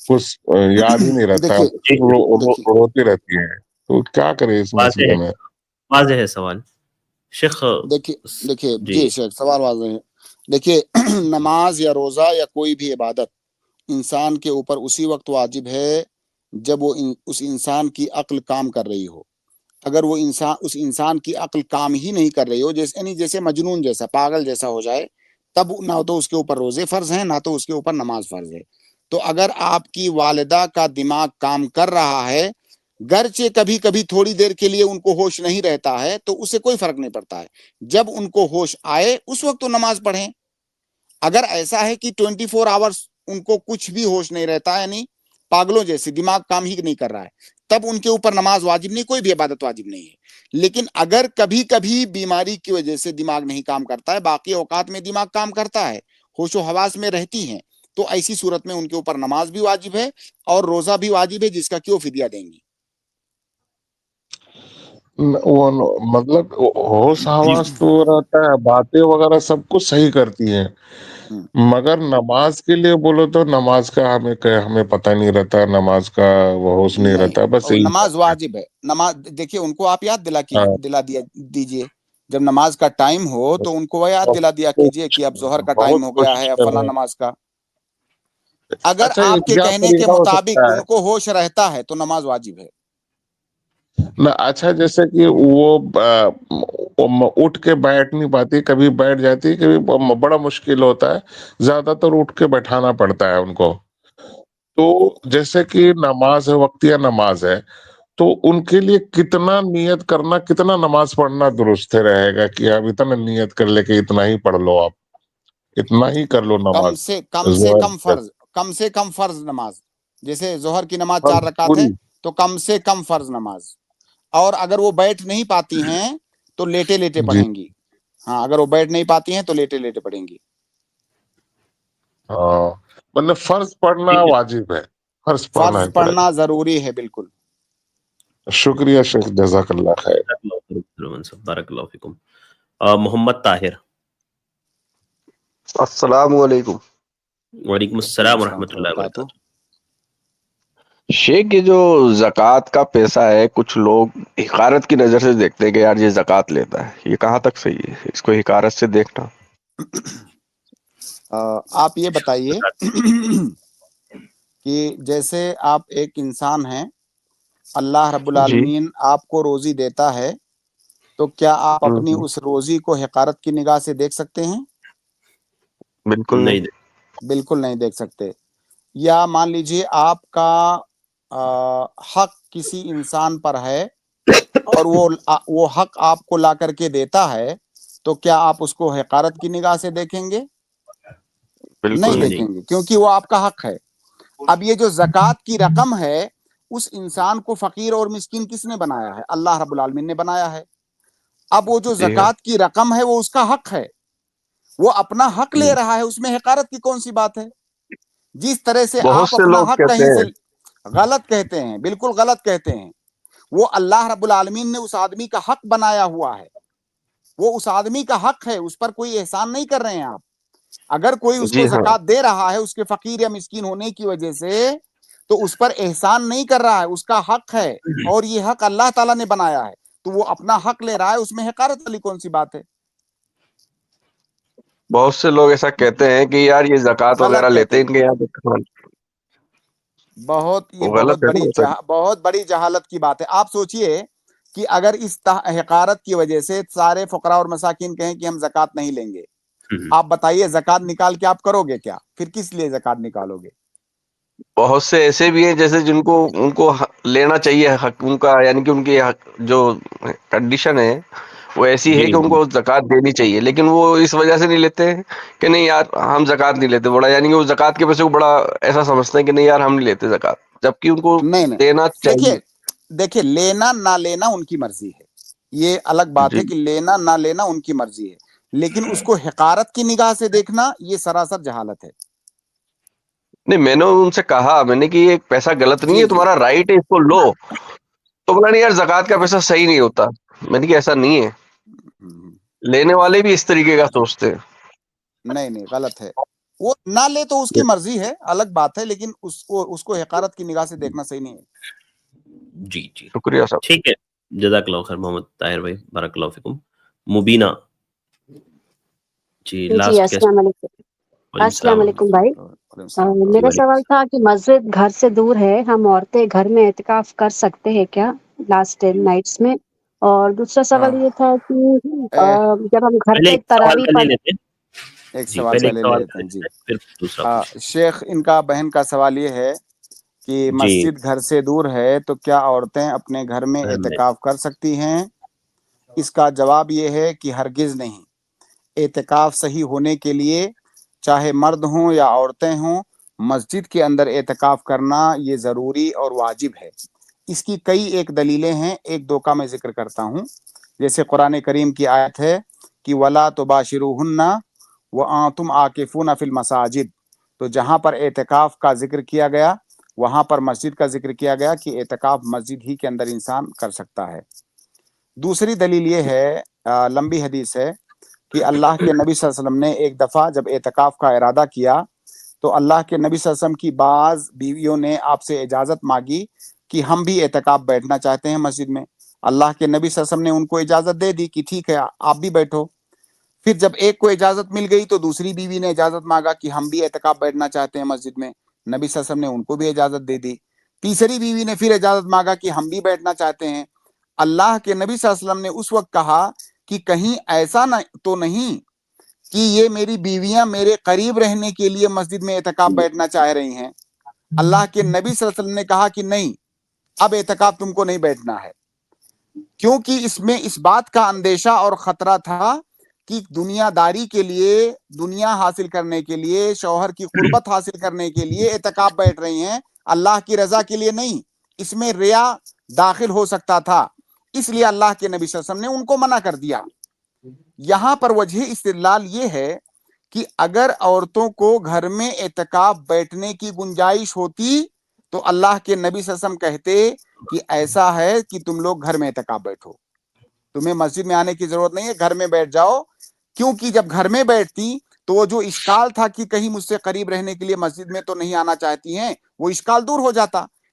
کچھ یاد ہی نہیں رہتا, دیکھیے دیکھیے روتی رہتی ہیں. تو کیا کرے اس مسئلے میں؟ واضح ہے سوال شیخ. دیکھیے جی شیخ, سوال واضح ہے. دیکھیے نماز یا روزہ یا کوئی بھی عبادت انسان کے اوپر اسی وقت واجب ہے جب وہ اس انسان کی عقل کام کر رہی ہو. اگر وہ اس انسان کی عقل کام ہی نہیں کر رہی ہو, جیسے مجنون جیسا, پاگل جیسا ہو جائے, تب نہ تو اس کے اوپر روزے فرض ہیں نہ تو اس کے اوپر نماز فرض ہے. تو اگر آپ کی والدہ کا دماغ کام کر رہا ہے, گرچہ کبھی کبھی تھوڑی دیر کے لیے ان کو ہوش نہیں رہتا ہے, تو اس سے کوئی فرق نہیں پڑتا ہے. جب ان کو ہوش آئے اس وقت تو نماز پڑھیں. اگر ایسا ہے کہ 24 آورز ان کو کچھ بھی ہوش نہیں رہتا, یعنی پاگلوں جیسے دماغ کام ہی نہیں کر رہا ہے, تب ان کے اوپر نماز واجب نہیں, کوئی بھی عبادت واجب نہیں ہے. لیکن اگر کبھی کبھی بیماری کی وجہ سے دماغ نہیں کام کرتا ہے, باقی اوقات میں دماغ کام کرتا ہے, ہوش و حواس میں رہتی ہیں, تو ایسی صورت میں ان کے اوپر نماز بھی واجب ہے اور روزہ بھی واجب ہے, جس کا کہ وہ فدیہ دیں گی. مطلب ہوش حواس تو رہتا ہے, باتیں وغیرہ سب کچھ صحیح کرتی ہیں, مگر نماز کے لیے بولو تو نماز کا ہمیں پتہ نہیں رہتا, نماز کا وہ ہوش نہیں رہتا, بس یہی نماز واجب ہے. نماز دیکھیے ان کو آپ یاد دلا دیجئے, جب نماز کا ٹائم ہو تو ان کو وہ یاد دلا دیا کیجئے کہ اب ظہر کا ٹائم بہت ہو گیا کوشش ہے, اب کر فلاں رہے ہیں. نماز کا. اگر اچھا آپ کے کیا کہنے کے طریقہ ہو مطابق سکتا ہے؟ ان کو ہوش رہتا ہے تو نماز واجب ہے. اچھا جیسے کہ وہ اٹھ کے بیٹھ نہیں پاتی, کبھی بیٹھ جاتی, کبھی بڑا مشکل ہوتا ہے, زیادہ تر اٹھ کے بیٹھانا پڑتا ہے ان کو. تو جیسے کہ نماز ہے, وقتیہ نماز ہے, تو ان کے لیے کتنا نیت کرنا, کتنا نماز پڑھنا درست رہے گا کہ آپ اتنا نیت کر لے کہ اتنا ہی پڑھ لو, آپ اتنا ہی کر لو کم نماز سے کم فرض نماز, جیسے ظہر کی نماز 4 رکعت ہے پوری. تو کم سے کم فرض نماز. اور اگر وہ بیٹھ نہیں پاتی ہیں تو لیٹے لیٹے جی پڑھیں گی. ہاں, اگر وہ بیٹھ نہیں پاتی ہیں تو لیٹے لیٹے پڑھیں گی. ہاں, مطلب فرض پڑھنا واجب ہے, پڑھنا فرض ہی پڑے پڑھنا ضروری ہے, بالکل. گا. شکریہ شیخ, جزاک اللہ خیر. بارک اللہ فیکم. محمد طاہر. السلام علیکم. وعلیکم السلام ورحمۃ اللہ وبرکاتہ. شیخ یہ جو زکوٰۃ کا پیسہ ہے کچھ لوگ حقارت کی نظر سے دیکھتے ہیں کہ یار یہ زکوٰۃ لیتا ہے، یہ کہاں تک صحیح ہے اس کو حقارت سے دیکھنا؟ آپ یہ بتائیے کہ جیسے آپ ایک انسان ہیں، اللہ رب جی العالمین آپ کو روزی دیتا ہے، تو کیا آپ اپنی اس روزی کو حقارت کی نگاہ سے دیکھ سکتے ہیں؟ بالکل نہیں۔ بالکل نہیں دیکھ سکتے۔ یا مان لیجئے آپ کا حق کسی انسان پر ہے اور وہ حق آپ کو لا کر کے دیتا ہے، تو کیا آپ اس کو حقارت کی نگاہ سے دیکھیں گے؟ نہیں دیکھیں گے، کیونکہ وہ آپ کا حق ہے۔ اب یہ جو زکوٰۃ کی رقم ہے، اس انسان کو فقیر اور مسکین کس نے بنایا ہے؟ اللہ رب العالمین نے بنایا ہے۔ اب وہ جو زکوٰۃ کی رقم ہے وہ اس کا حق ہے، وہ اپنا حق لے رہا ہے، اس میں حقارت کی کون سی بات ہے؟ جس طرح سے آپ اپنا حق کہیں سے غلط کہتے ہیں، بالکل غلط کہتے ہیں، وہ اللہ رب العالمین نے اس آدمی کا حق بنایا ہوا ہے، وہ اس آدمی کا حق ہے، اس پر کوئی احسان نہیں کر رہے ہیں آپ۔ اگر کوئی اس کو زکوٰۃ دے رہا ہے اس کے فقیر یا مسکین ہونے کی وجہ سے، تو اس پر احسان نہیں کر رہا ہے، اس کا حق ہے، اور یہ حق اللہ تعالیٰ نے بنایا ہے، تو وہ اپنا حق لے رہا ہے، اس میں حقارت والی کون سی بات ہے؟ بہت سے لوگ ایسا کہتے ہیں کہ یار یہ زکوٰۃ وغیرہ لیتے ہیں ان کے یہاں، بہت بڑی جہالت کی بات ہے۔ آپ سوچئے کہ اگر اس حقارت کی وجہ سے سارے فقراء اور مساکین کہیں کہ ہم زکوٰۃ نہیں لیں گے، آپ بتائیے زکوٰۃ نکال کے آپ کرو گے کیا؟ پھر کس لیے زکوٰۃ نکالو گے؟ بہت سے ایسے بھی ہیں جیسے جن کو ان کو لینا چاہیے حق ان کا، یعنی کہ ان کی جو کنڈیشن ہے وہ ایسی ہے کہ ان کو زکوٰۃ دینی چاہیے، لیکن وہ اس وجہ سے نہیں لیتے ہیں کہ نہیں یار ہم زکوٰۃ نہیں لیتے، بڑا یعنی کہ وہ زکوٰۃ کے پیسے کو بڑا ایسا سمجھتے ہیں کہ نہیں یار ہم نہیں لیتے زکوٰۃ، جبکہ ان کو دینا چاہیے۔ دیکھیے لینا نہ لینا ان کی مرضی ہے، یہ الگ بات ہے کہ لینا نہ لینا ان کی مرضی ہے، لیکن اس کو حقارت کی نگاہ سے دیکھنا یہ سراسر جہالت ہے۔ نہیں میں نے ان سے کہا، میں نے کہ یہ پیسہ غلط نہیں ہے، تمہارا رائٹ ہے، اس کو لو، تو بولا نہیں یار زکوٰۃ کا پیسہ صحیح نہیں ہوتا۔ میں نے کہ ایسا نہیں ہے، لینے والے بھی اس طریقے کا سوچتے ہیں۔ نہیں غلط ہے، وہ نہ لے تو اس کی مرضی ہے، الگ بات ہے، لیکن اس کو حقارت کی نگاہ سے دیکھنا صحیح نہیں ہے۔ جی شکریہ صاحب۔ ٹھیک ہے، جزاک اللہ خیر محمد طاہر بھائی، بارک اللہ فیکم۔ مبینہ جی لاسٹ السلام علیکم بھائی، میرا سوال تھا کہ مسجد گھر سے دور ہے، ہم عورتیں گھر میں اعتکاف کر سکتے ہیں کیا لاسٹ 10 نائٹس میں؟ اور دوسرا سوال یہ تھا کہ جب ہم گھر پہ تراویح پڑھتے، ایک سوال پہلے لے لیتے ہیں جی۔ شیخ ان کا بہن کا سوال یہ ہے کہ مسجد گھر سے دور ہے تو کیا عورتیں اپنے گھر میں اعتکاف کر سکتی ہیں؟ اس کا جواب یہ ہے کہ ہرگز نہیں۔ اعتکاف صحیح ہونے کے لیے چاہے مرد ہوں یا عورتیں ہوں، مسجد کے اندر اعتکاف کرنا یہ ضروری اور واجب ہے۔ اس کی کئی ایک دلیلیں ہیں، ایک دو کا میں ذکر کرتا ہوں۔ جیسے قرآن کریم کی آیت ہے کہ وَلَا تُبَاشِرُوهُنَّ وَأَنْتُمْ عَاكِفُونَ فِي الْمَسَاجِدِ، تو جہاں پر اعتکاف کا ذکر کیا گیا وہاں پر مسجد کا ذکر کیا گیا کہ اعتکاف مسجد ہی کے اندر انسان کر سکتا ہے۔ دوسری دلیل یہ ہے، لمبی حدیث ہے، کہ اللہ کے نبی صلی اللہ علیہ وسلم نے ایک دفعہ جب اعتکاف کا ارادہ کیا تو اللہ کے نبی صلی اللہ علیہ وسلم کی بعض بیویوں نے آپ سے اجازت مانگی کہ ہم بھی اعتکاف بیٹھنا چاہتے ہیں مسجد میں۔ اللہ کے نبی صلی اللہ علیہ وسلم نے ان کو اجازت دے دی کہ ٹھیک ہے آپ بھی بیٹھو۔ پھر جب ایک کو اجازت مل گئی تو دوسری بیوی نے اجازت مانگا کہ ہم بھی اعتکاف بیٹھنا چاہتے ہیں مسجد میں، نبی صلی اللہ علیہ وسلم نے ان کو بھی اجازت دے دی۔ تیسری بیوی نے پھر اجازت مانگا کہ ہم بھی بیٹھنا چاہتے ہیں۔ اللہ کے نبی صلی اللہ علیہ وسلم نے اس وقت کہا کہ کہیں ایسا تو نہیں کہ یہ میری بیویاں میرے قریب رہنے کے لیے مسجد میں اعتکاف بیٹھنا چاہ رہی ہیں؟ اللہ کے نبی صلی اللہ علیہ وسلم نے کہا کہ نہیں، اب اعتکاف تم کو نہیں بیٹھنا ہے، کیونکہ اس میں اس بات کا اندیشہ اور خطرہ تھا کہ دنیا داری کے لیے، دنیا حاصل کرنے کے لیے، شوہر کی قربت حاصل کرنے کے لیے اعتکاف بیٹھ رہی ہیں، اللہ کی رضا کے لیے نہیں۔ اس میں ریا داخل ہو سکتا تھا، اس لیے اللہ کے نبی صلی اللہ علیہ وسلم نے ان کو منع کر دیا۔ یہاں پر وجہ استدلال یہ ہے کہ اگر عورتوں کو گھر میں اعتکاف بیٹھنے کی گنجائش ہوتی تو اللہ کے نبی صلی اللہ علیہ وسلم کہتے کہ ایسا ہے کہ تم لوگ گھر میں اعتکاف بیٹھو، تمہیں مسجد میں آنے کی ضرورت نہیں ہے، گھر میں بیٹھ جاؤ۔ کیونکہ جب گھر میں بیٹھتی تو وہ جو اشکال تھا کہ کہیں مجھ سے قریب رہنے کے لیے مسجد میں تو نہیں آنا چاہتی ہیں، وہ اشکال دور ہو جاتا۔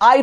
i+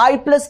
i+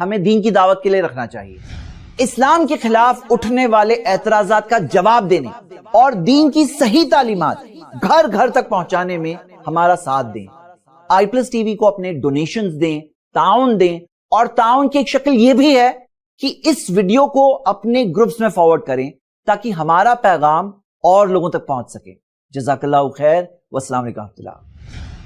ہمیں دین کی دعوت کے لیے رکھنا چاہیے، اسلام کے خلاف اٹھنے والے اعتراضات کا جواب دینے اور دین کی صحیح تعلیمات گھر گھر تک پہنچانے میں ہمارا ساتھ دیں۔ آئی پلس ٹی وی کو اپنے ڈونیشنز دیں، تعاون دیں، اور تعاون کی ایک شکل یہ بھی ہے کہ اس ویڈیو کو اپنے گروپس میں فارورڈ کریں تاکہ ہمارا پیغام اور لوگوں تک پہنچ سکے۔ جزاک اللہ خیر، والسلام علیکم ورحمۃ اللہ۔